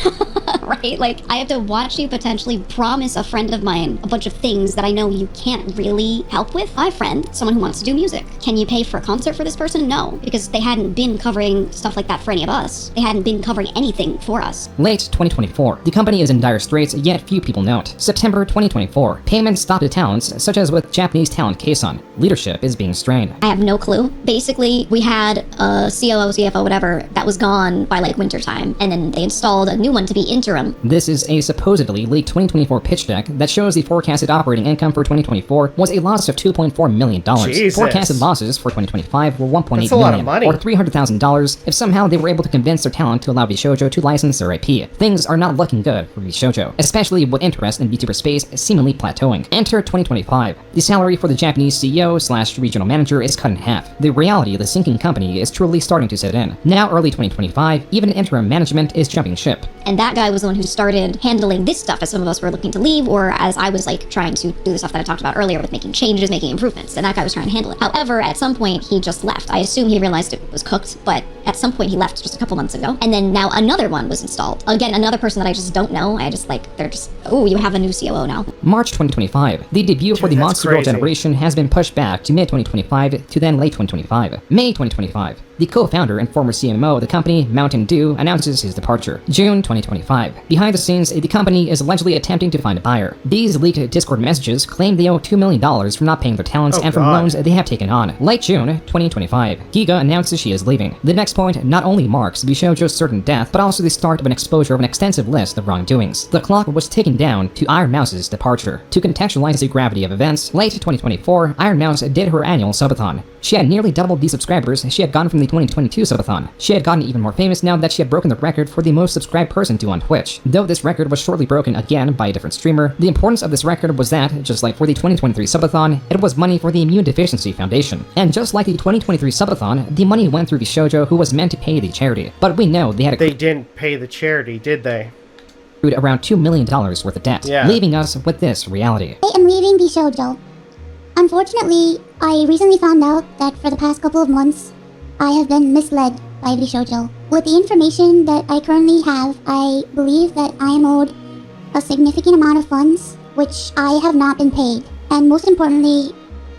Right? Like, I have to watch you potentially promise a friend of mine a bunch of things that I know you can't really help with. I have a friend, someone who wants to do music. Can you pay for a concert for this person? No, because they hadn't been covering stuff like that for any of us. They hadn't been covering anything for us. Late 2024. The company is in dire straits, yet few people know it. September 2024. Payments stopped to talents, such as with Japanese talent Keisan. Leadership is being strained. I have no clue. Basically, we had a COO, CFO, whatever, that was gone by like winter time, and then they installed a new one to be interim. This is a supposedly late 2024 pitch deck that shows the forecasted operating income for 2024 was a loss of $2.4 million. Jesus. Forecasted losses for 2025 were $1.8 That's a lot of million, money. or $300,000 if somehow they were able to convince their talent to allow Vshojo to license their IP. Things are not looking good for Vshojo, especially with interest in VTuber space seemingly plateauing. Enter 2025. The salary for the Japanese CEO/regional manager is cut in half. The reality of the sinking company is truly starting to set in. Now early 2025, even interim management is jumping ship. And that guy was the one who started handling this stuff as some of us were looking to leave, or as I was like trying to do the stuff that I talked about earlier with making changes, making improvements, and that guy was trying to handle it. However, at some point he just left. I assume he realized it was cooked, but at some point he left just a couple months ago. And then now another one was installed. Again, another person that I just don't know. I just like, they're just, oh, you have a new COO now. March 2025. The debut for the Monster Girl generation has been pushed back to mid-2025 to then late 2025. May 2025. The co-founder and former CMO of the company, Mountain Dew, announces his departure. June 2025. Behind the scenes, the company is allegedly attempting to find a buyer. These leaked Discord messages claim they owe $2 million for not paying their talents and from loans they have taken on. Late June 2025. Giga announces she is leaving. The next point not only marks Vshojo's certain death, but also the start of an exposure of an extensive list of wrongdoings. The clock was ticking down to Iron Mouse's departure. To contextualize the gravity of events, late 2024, Iron Mouse did her annual subathon. She had nearly doubled the subscribers she had gotten from the 2022 subathon. She had gotten even more famous now that she had broken the record for the most subscribed person to on Twitch. Though this record was shortly broken again by a different streamer, the importance of this record was that, just like for the 2023 subathon, it was money for the Immune Deficiency Foundation. And just like the 2023 subathon, the money went through Vshojo, who was meant to pay the charity. But we know they didn't pay the charity, did they? Around $2 million worth of debt, leaving us with this reality. I am leaving Vshojo. Unfortunately, I recently found out that for the past couple of months, I have been misled by Vshojo. With the information that I currently have, I believe that I am owed a significant amount of funds, which I have not been paid. And most importantly,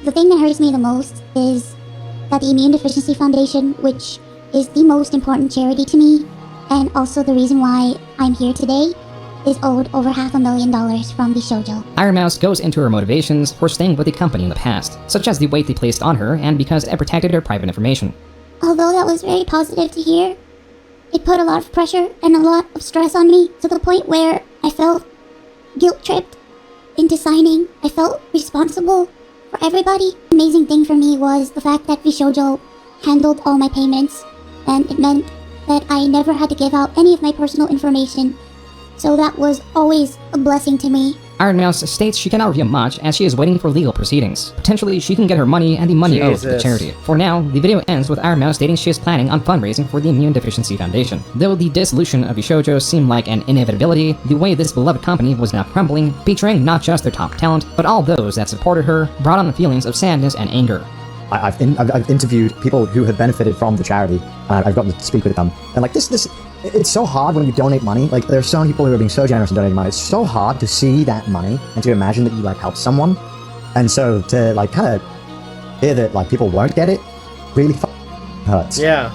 the thing that hurts me the most is that the Immune Deficiency Foundation, which is the most important charity to me, and also the reason why I'm here today, is owed over $500,000 from Vshojo. Iron Mouse goes into her motivations for staying with the company in the past, such as the weight they placed on her and because it protected her private information. Although that was very positive to hear, it put a lot of pressure and a lot of stress on me to the point where I felt guilt-tripped into signing. I felt responsible for everybody. The amazing thing for me was the fact that Vshojo handled all my payments, and it meant that I never had to give out any of my personal information. So that was always a blessing to me. Iron Mouse states she cannot reveal much as she is waiting for legal proceedings. Potentially, she can get her money and the money owed to the charity. For now, the video ends with Iron Mouse stating she is planning on fundraising for the Immune Deficiency Foundation. Though the dissolution of Vshojo seemed like an inevitability, the way this beloved company was now crumbling, betraying not just their top talent, but all those that supported her, brought on feelings of sadness and anger. I've interviewed people who have benefited from the charity. I've gotten to speak with them, and like this, it's so hard when you donate money. Like there's so many people who are being so generous in donating money. It's so hard to see that money and to imagine that you like helped someone, and so to like kind of hear that like people won't get it really hurts. Yeah.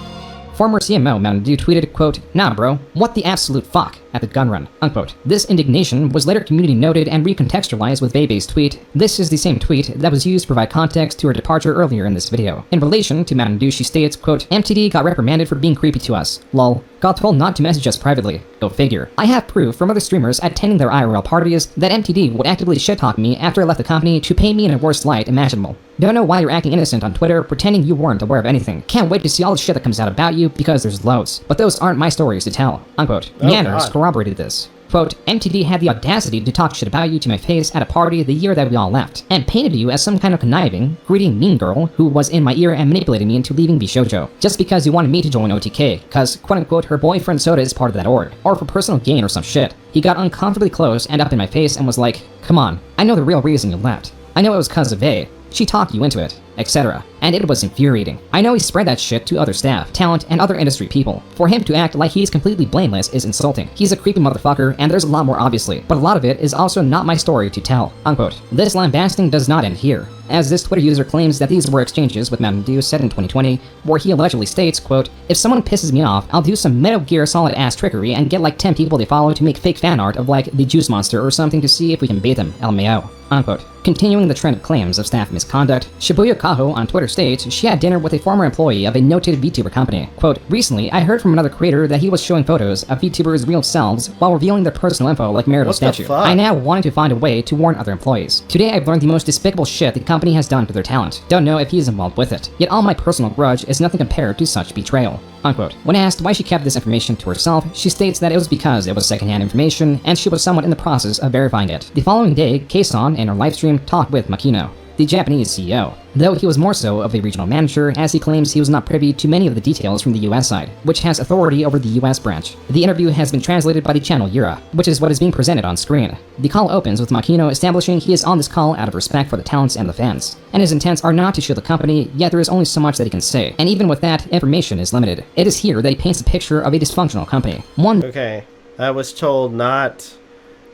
Former CMO Mountain Dew tweeted, quote, "Nah bro, what the absolute fuck?" at the gun run, unquote. This indignation was later community noted and recontextualized with Bebe's tweet. This is the same tweet that was used to provide context to her departure earlier in this video. In relation to Mountain Dew, she states, quote, "MTD got reprimanded for being creepy to us. Lol. Got told not to message us privately. Go figure. I have proof from other streamers attending their IRL parties that MTD would actively shit-talk me after I left the company to paint me in a worst light imaginable. Don't know why you're acting innocent on Twitter, pretending you weren't aware of anything. Can't wait to see all the shit that comes out about you because there's loads. But those aren't my stories to tell." Unquote. Manners corroborated this. Quote, "MTD had the audacity to talk shit about you to my face at a party the year that we all left, and painted you as some kind of conniving, greedy mean girl who was in my ear and manipulated me into leaving Vshojo, just because you wanted me to join OTK, cause quote-unquote her boyfriend Soda is part of that org, or for personal gain or some shit. He got uncomfortably close and up in my face and was like, come on, I know the real reason you left. I know it was cause of A. She talked you into it, etc. And it was infuriating. I know he spread that shit to other staff, talent, and other industry people. For him to act like he's completely blameless is insulting. He's a creepy motherfucker, and there's a lot more obviously, but a lot of it is also not my story to tell." Unquote. This lambasting does not end here, as this Twitter user claims that these were exchanges with Mountain Dew set in 2020, where he allegedly states, quote, "If someone pisses me off, I'll do some Metal Gear Solid ass trickery and get like 10 people they follow to make fake fan art of like the Juice Monster or something to see if we can bait them, LMAO." Unquote. Continuing the trend of claims of staff misconduct, Shibuya Kaho on Twitter states she had dinner with a former employee of a noted VTuber company. Quote, "Recently, I heard from another creator that he was showing photos of VTubers' real selves while revealing their personal info like marital statue. I now wanted to find a way to warn other employees. Today I've learned the most despicable shit the company has done to their talent. Don't know if he's involved with it. Yet all my personal grudge is nothing compared to such betrayal." Unquote. When asked why she kept this information to herself, she states that it was because it was secondhand information and she was somewhat in the process of verifying it. The following day, Kei-san in her livestream talked with Makino, the Japanese CEO, though he was more so of a regional manager, as he claims he was not privy to many of the details from the US side, which has authority over the US branch. The interview has been translated by the channel Yura, which is what is being presented on screen. The call opens with Makino establishing he is on this call out of respect for the talents and the fans, and his intents are not to shield the company, yet there is only so much that he can say, and even with that, information is limited. It is here that he paints a picture of a dysfunctional company. Okay, I was told not,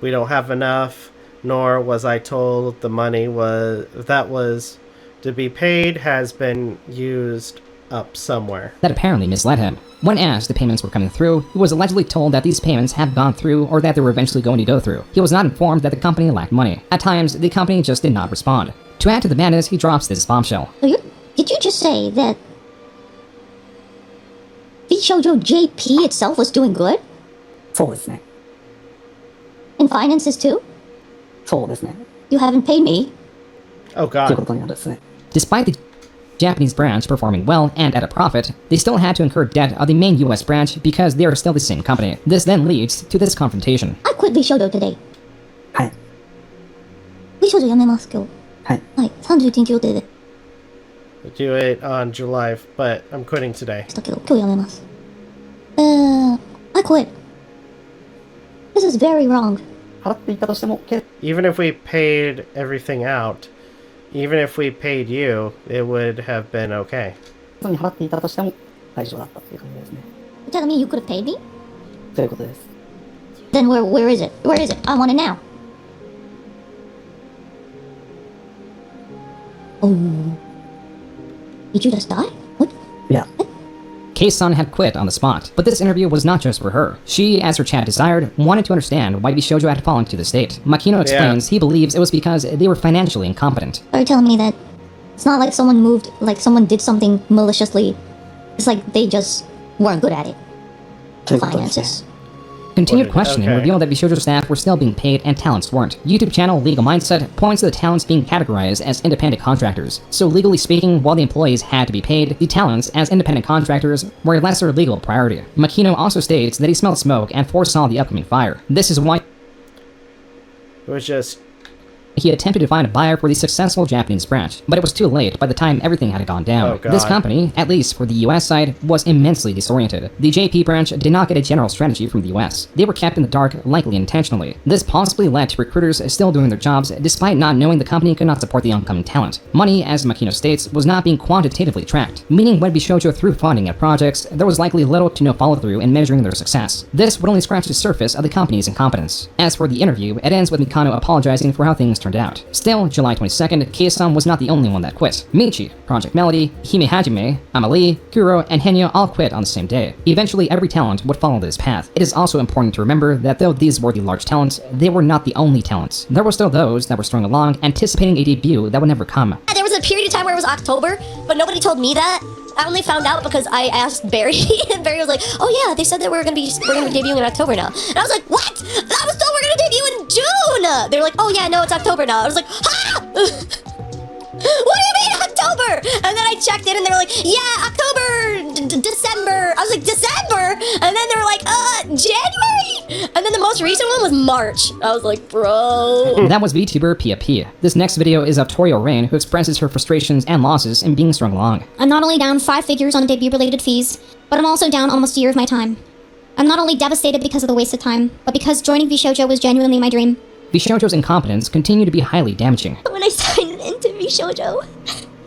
we don't have enough, nor was I told the money was to be paid has been used up somewhere. That apparently misled him. When asked the payments were coming through, he was allegedly told that these payments have gone through or that they were eventually going to go through. He was not informed that the company lacked money. At times, the company just did not respond. To add to the madness, he drops this bombshell. Did you just say that Vshojo JP itself was doing good? In finances too? You haven't paid me. Oh god. Despite the Japanese branch performing well and at a profit, they still had to incur debt of the main US branch because they are still the same company. This then leads to this confrontation. I quit Vshojo today. Vshojo 辞めます今日。はい。31日予定で。Do it on July, but I'm quitting today. だけど今日辞めます。I quit. This is very wrong. Even if we paid everything out, even if we paid you, it would have been okay. You're telling me you could have paid me? Then where is it? Where is it? I want it now. Oh. Did you just die? What? Yeah. Kei-san had quit on the spot, but this interview was not just for her. She, as her chat desired, wanted to understand why Vshojo had fallen to the state. Makino explains he believes it was because they were financially incompetent. Are you telling me that it's not like someone moved, like someone did something maliciously? It's like they just weren't good at it. Finances. Continued questioning revealed that Vshojo staff were still being paid and talents weren't. YouTube channel Legal Mindset points to the talents being categorized as independent contractors. So legally speaking, while the employees had to be paid, the talents as independent contractors were a lesser legal priority. Makino also states that he smelled smoke and foresaw the upcoming fire. This is why... It was just... He attempted to find a buyer for the successful Japanese branch, but it was too late by the time everything had gone down. Oh, God. This company, at least for the US side, was immensely disoriented. The JP branch did not get a general strategy from the US. They were kept in the dark, likely intentionally. This possibly led to recruiters still doing their jobs despite not knowing the company could not support the oncoming talent. Money, as Makino states, was not being quantitatively tracked, meaning when Vshojo threw funding at projects, there was likely little to no follow-through in measuring their success. This would only scratch the surface of the company's incompetence. As for the interview, it ends with Mikano apologizing for how things turned out. Still, July 22nd, Kei-san was not the only one that quit. Michi, Project Melody, Hime Hajime, Amalie, Kuro, and Henya all quit on the same day. Eventually, every talent would follow this path. It is also important to remember that though these were the large talents, they were not the only talents. There were still those that were strung along, anticipating a debut that would never come. There was a period of time where it was October, but nobody told me that. I only found out because I asked Barry, and Barry was like, "Oh yeah, they said that we're gonna be debuting in October now." And I was like, "What? I was told we're gonna debut in June." They're like, "Oh yeah, no, it's October now." I was like, "Ha! What do you mean October?" And then I checked in, and they were like, "Yeah, October, December." I was like, "December?" And then they were like, January?" And then the most recent one was March. I was like, bro. That was VTuber Pia Pia. This next video is of Torio Rain, who expresses her frustrations and losses in being strung along. I'm not only down 5 figures on debut-related fees, but I'm also down almost a year of my time. I'm not only devastated because of the wasted time, but because joining Vshojo was genuinely my dream. Vshojo's incompetence continued to be highly damaging. When I signed into Vshojo,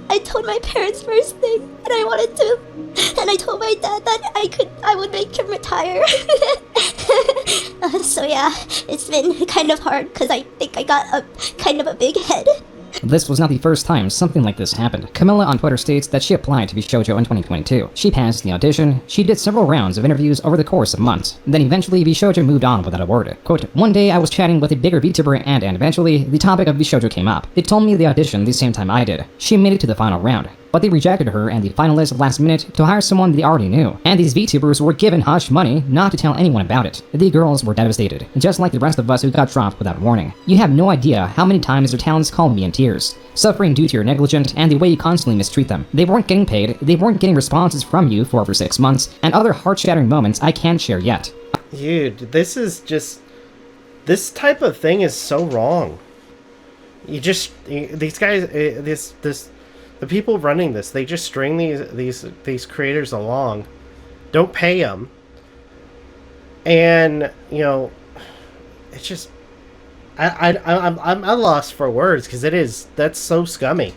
I told my parents first thing, and I wanted to, and I told my dad that I would make him retire. So yeah, it's been kind of hard because I think I got a kind of a big head. This was not the first time something like this happened. Camilla on Twitter states that she applied to Vshojo in 2022. She passed the audition, she did several rounds of interviews over the course of months. Then eventually Vshojo moved on without a word. Quote, "One day I was chatting with a bigger VTuber and eventually the topic of Vshojo came up. They told me they auditioned the same time I did. She made it to the final round. But they rejected her and the finalists last minute to hire someone they already knew. And these VTubers were given hush money not to tell anyone about it. The girls were devastated, just like the rest of us who got dropped without warning. You have no idea how many times their talents called me in tears, suffering due to your negligence and the way you constantly mistreat them. They weren't getting paid, they weren't getting responses from you for over 6 months, and other heart-shattering moments I can't share yet." Dude, this is just... This type of thing is so wrong. These guys... The people running this, they just string these creators along, don't pay them, and you know, it's just I'm lost for words because that's so scummy.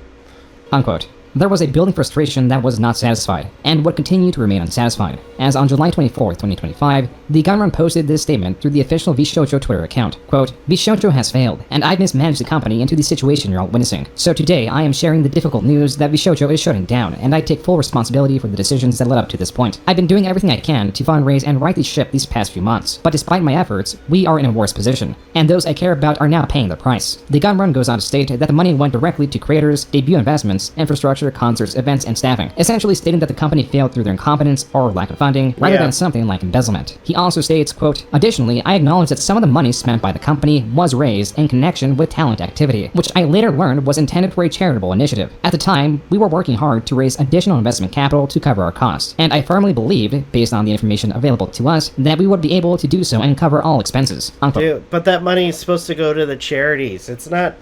Unquote. There was a building frustration that was not satisfied, and would continue to remain unsatisfied, as on July 24, 2025, the Gunrun posted this statement through the official Vshojo Twitter account. Quote, "Vshojo has failed, and I've mismanaged the company into the situation you're all witnessing. So today I am sharing the difficult news that Vshojo is shutting down, and I take full responsibility for the decisions that led up to this point. I've been doing everything I can to fundraise and right the ship these past few months, but despite my efforts, we are in a worse position, and those I care about are now paying the price." The Gunrun goes on to state that the money went directly to creators, debut investments, infrastructure, concerts, events, and staffing, essentially stating that the company failed through their incompetence or lack of funding, rather than something like embezzlement. He also states, quote, "Additionally, I acknowledge that some of the money spent by the company was raised in connection with talent activity, which I later learned was intended for a charitable initiative. At the time, we were working hard to raise additional investment capital to cover our costs, and I firmly believed, based on the information available to us, that we would be able to do so and cover all expenses." Unquote. Dude, but that money is supposed to go to the charities. It's not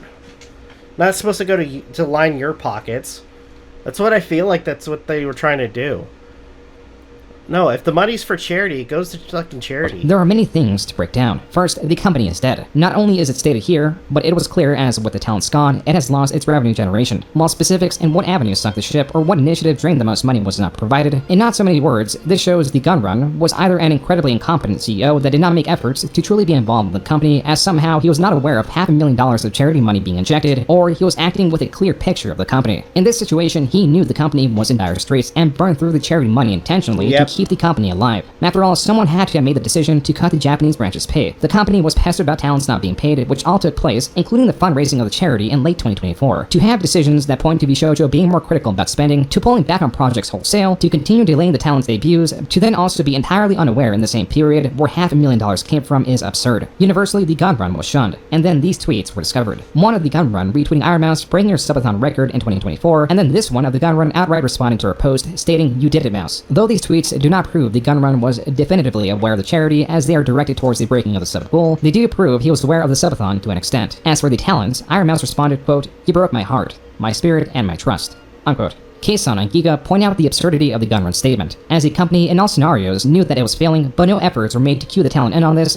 supposed to go to line your pockets. That's what I feel like that's what they were trying to do. No, if the money's for charity, it goes to fucking charity. There are many things to break down. First, the company is dead. Not only is it stated here, but it was clear as with the talents gone, it has lost its revenue generation. While specifics in what avenue sunk the ship or what initiative drained the most money was not provided, in not so many words, this shows the Gunrun was either an incredibly incompetent CEO that did not make efforts to truly be involved in the company, as somehow he was not aware of $500,000 of charity money being injected, or he was acting with a clear picture of the company. In this situation, he knew the company was in dire straits and burned through the charity money intentionally to keep the company alive. After all, someone had to have made the decision to cut the Japanese branch's pay. The company was pestered about talents not being paid, which all took place, including the fundraising of the charity in late 2024. To have decisions that point to Vshojo being more critical about spending, to pulling back on projects wholesale, to continue delaying the talent's debuts, to then also be entirely unaware in the same period where $500,000 came from is absurd. Universally, the Gunrun was shunned, and then these tweets were discovered. One of the Gunrun retweeting Iron Mouse breaking her subathon record in 2024, and then this one of the Gunrun outright responding to her post stating, "You did it, Mouse." Though these tweets do not prove the gunrun was definitively aware of the charity, as they are directed towards the breaking of the sub goal. They do prove he was aware of the subathon to an extent. As for the talent, Iron Mouse responded, quote, "You broke my heart, my spirit, and my trust," unquote. Keisan and Giga point out the absurdity of the gunrun statement, as the company in all scenarios knew that it was failing, but no efforts were made to cue the talent in on this,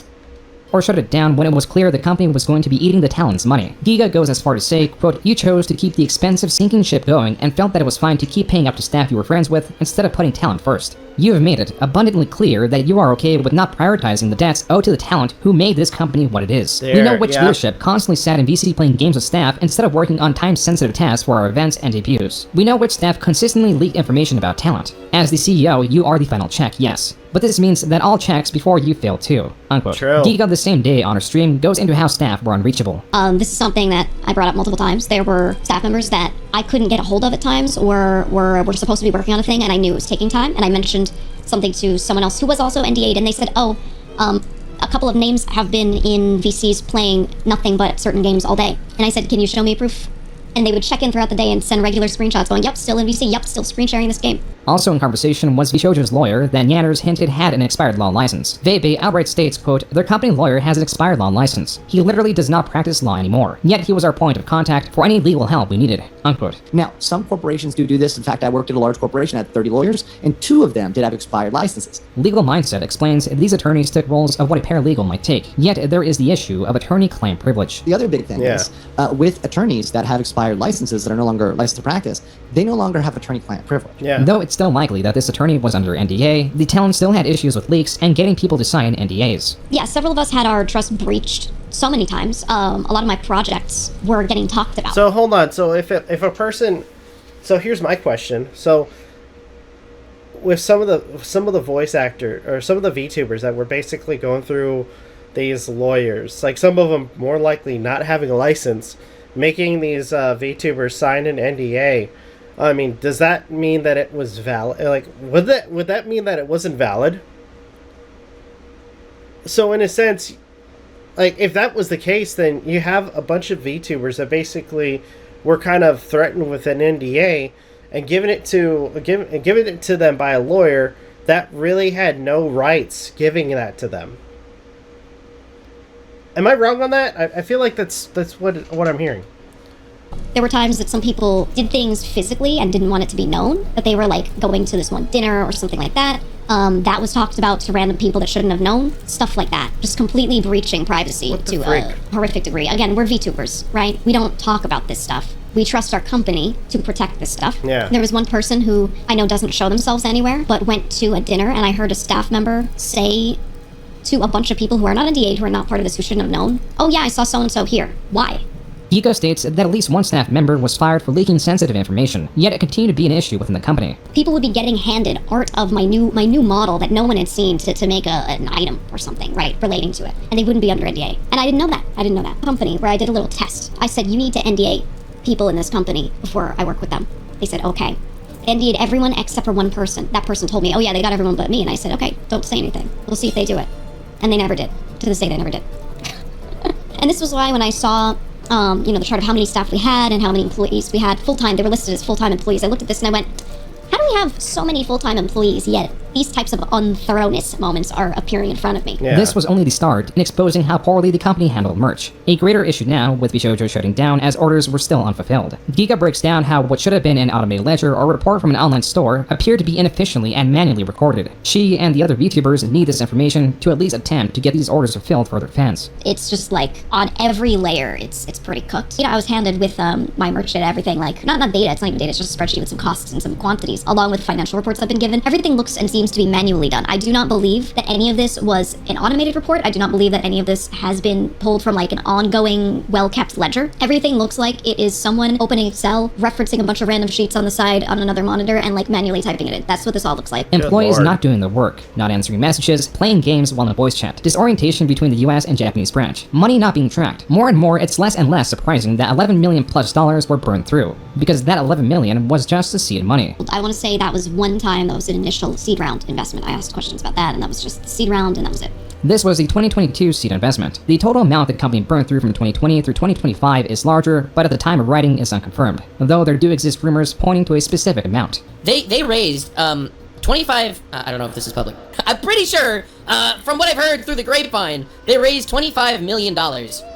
or shut it down when it was clear the company was going to be eating the talent's money. Giga goes as far to say, quote, "You chose to keep the expensive sinking ship going and felt that it was fine to keep paying up to staff you were friends with instead of putting talent first. You have made it abundantly clear that you are okay with not prioritizing the debts owed to the talent who made this company what it is. We know which leadership constantly sat in VC playing games with staff instead of working on time-sensitive tasks for our events and debuts. We know which staff consistently leak information about talent. As the CEO, you are the final check, yes. But this means that all checks before you fail too," unquote. True. Giga the same day on her stream goes into how staff were unreachable. This is something that I brought up multiple times. There were staff members that I couldn't get a hold of at times, or were supposed to be working on a thing, and I knew it was taking time, and I mentioned something to someone else who was also NDA'd, and they said, "Oh, a couple of names have been in VCs playing nothing but certain games all day." And I said, "Can you show me proof?" And they would check in throughout the day and send regular screenshots going, "Yep, still in VC, yep, still screen sharing this game." Also in conversation was Vshojo's lawyer that Yanners hinted had an expired law license. Vebe outright states, quote, "Their company lawyer has an expired law license. He literally does not practice law anymore. Yet he was our point of contact for any legal help we needed," unquote. Now, some corporations do this. In fact, I worked at a large corporation, had 30 lawyers, and 2 of them did have expired licenses. Legal Mindset explains these attorneys took roles of what a paralegal might take, yet there is the issue of attorney-client privilege. The other big thing is, with attorneys that have expired licenses that are no longer licensed to practice, they no longer have attorney-client privilege. Though it's still likely that this attorney was under NDA, the talent still had issues with leaks and getting people to sign NDAs. Yeah, several of us had our trust breached so many times. A lot of my projects were getting talked about. So hold on. So if a person, so here's my question. So with some of the voice actor or some of the VTubers that were basically going through these lawyers, like some of them more likely not having a license, making these VTubers sign an NDA. I mean, does that mean that it was valid? Like, would that mean that it wasn't valid? So in a sense, like, if that was the case, then you have a bunch of VTubers that basically were kind of threatened with an NDA and given it to them by a lawyer that really had no rights giving that to them. Am I wrong on that? I feel like that's what I'm hearing. There were times that some people did things physically and didn't want it to be known, that they were like going to this one dinner or something like that. That was talked about to random people that shouldn't have known. Stuff like that. Just completely breaching privacy to a horrific degree. Again, we're VTubers, right? We don't talk about this stuff. We trust our company to protect this stuff. Yeah. There was one person who I know doesn't show themselves anywhere, but went to a dinner, and I heard a staff member say to a bunch of people who are not NDA'd, who are not part of this, who shouldn't have known, "Oh yeah, I saw so-and-so here. Why?" Giga states that at least one staff member was fired for leaking sensitive information, yet it continued to be an issue within the company. People would be getting handed art of my new model that no one had seen to make an item or something, right, relating to it. And they wouldn't be under NDA. And I didn't know that. Company where I did a little test. I said, "You need to NDA people in this company before I work with them." They said, "Okay." NDA'd everyone except for one person. That person told me, "Oh yeah, they got everyone but me." And I said, "Okay, don't say anything. We'll see if they do it." And they never did. To this day, they never did. And this was why when I saw the chart of how many staff we had and how many employees we had full-time, they were listed as full-time employees. I looked at this and I went, how do we have so many full-time employees yet these types of unthoroughness moments are appearing in front of me? Yeah. This was only the start in exposing how poorly the company handled merch. A greater issue now with Vshojo shutting down as orders were still unfulfilled. Giga breaks down how what should have been an automated ledger or report from an online store appeared to be inefficiently and manually recorded. She and the other VTubers need this information to at least attempt to get these orders fulfilled for their fans. It's just like on every layer, it's pretty cooked. I was handed with my merch data, everything, like not data, it's not even data, it's just a spreadsheet with some costs and some quantities, along with financial reports I've been given. Everything looks and seems to be manually done. I do not believe that any of this was an automated report. I do not believe that any of this has been pulled from like an ongoing, well-kept ledger. Everything looks like it is someone opening Excel, referencing a bunch of random sheets on the side on another monitor, and like manually typing it in. That's what this all looks like. Employees not doing their work, not answering messages, playing games while in a voice chat, disorientation between the US and Japanese branch, money not being tracked. More and more, it's less and less surprising that $11 million plus were burned through, because that $11 million was just the seed money. I want to say that was one time, that was an initial seed round investment. I asked questions about that, and that was just the seed round, and that was it. This was the 2022 seed investment. The total amount the company burned through from 2020 through 2025 is larger, but at the time of writing is unconfirmed, though there do exist rumors pointing to a specific amount. They raised $12 25, I don't know if this is public. I'm pretty sure, from what I've heard through the grapevine, they raised $25 million.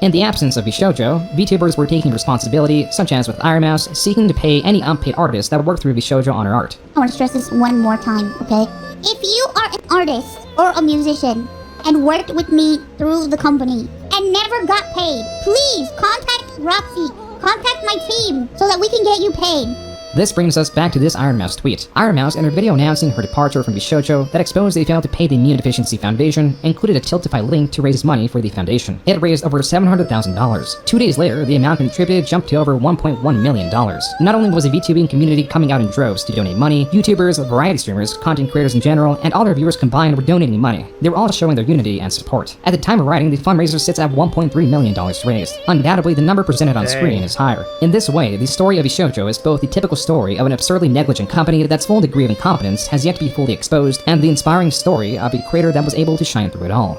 In the absence of Vshojo, VTubers were taking responsibility, such as with Iron Mouse, seeking to pay any unpaid artists that worked through Vshojo on her art. I want to stress this one more time, okay? If you are an artist or a musician and worked with me through the company and never got paid, please contact Roxy, contact my team so that we can get you paid. This brings us back to this Iron Mouse tweet. Iron Mouse, in her video announcing her departure from Vshojo that exposed they failed to pay the Immunodeficiency Foundation, included a Tiltify link to raise money for the foundation. It raised over $700,000. 2 days later, the amount contributed jumped to over $1.1 million. Not only was the VTubing community coming out in droves to donate money, YouTubers, variety streamers, content creators in general, and all their viewers combined were donating money. They were all showing their unity and support. At the time of writing, the fundraiser sits at $1.3 million raised. Undoubtedly, the number presented on screen is higher. In this way, the story of Vshojo is both the typical story of an absurdly negligent company that's full degree of incompetence has yet to be fully exposed, and the inspiring story of a creator that was able to shine through it all.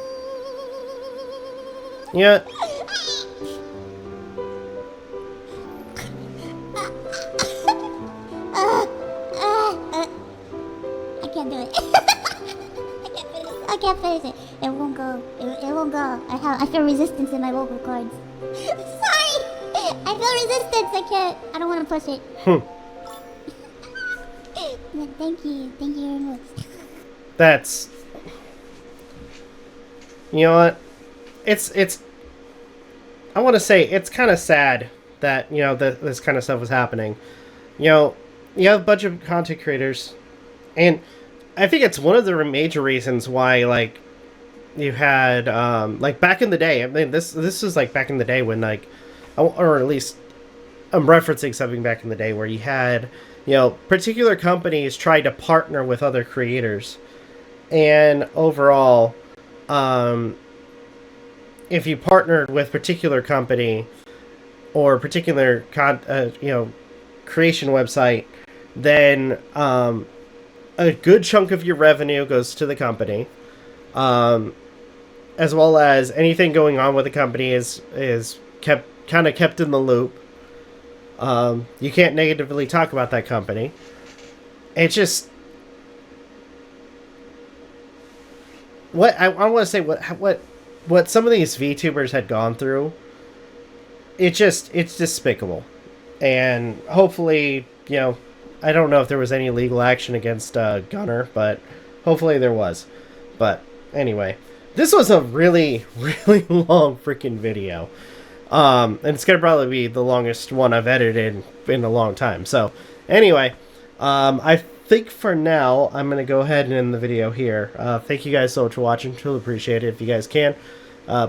Yeah. I can't do it. I can't finish it. It won't go. It won't go. I feel resistance in my vocal cords. Sorry! I feel resistance. I don't want to push it. Thank you very much. That's... You know what? It's... I want to say, it's kind of sad that, you know, this kind of stuff was happening. You know, you have a bunch of content creators, and I think it's one of the major reasons why, like, you had, like, back in the day, I mean, this is, like, back in the day when, like, or at least I'm referencing something back in the day where you had... You know, particular companies try to partner with other creators, and overall, if you partnered with particular company or particular creation website, then a good chunk of your revenue goes to the company, as well as anything going on with the company is kept in the loop. You can't negatively talk about that company. It's just... What I want to say, what some of these VTubers had gone through, it's despicable. And hopefully, you know, I don't know if there was any legal action against Gunner, but hopefully there was. But anyway, this was a really, really long freaking video. And it's going to probably be the longest one I've edited in a long time. So, anyway, I think for now, I'm going to go ahead and end the video here. Thank you guys so much for watching. Truly appreciate it. If you guys can,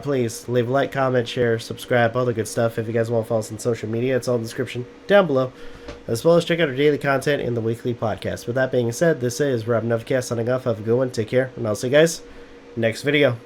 please leave a like, comment, share, subscribe, all the good stuff. If you guys want to follow us on social media, it's all in the description down below. As well as check out our daily content in the weekly podcast. With that being said, this is Rob Novakast signing off. Have a good one. Take care. And I'll see you guys next video.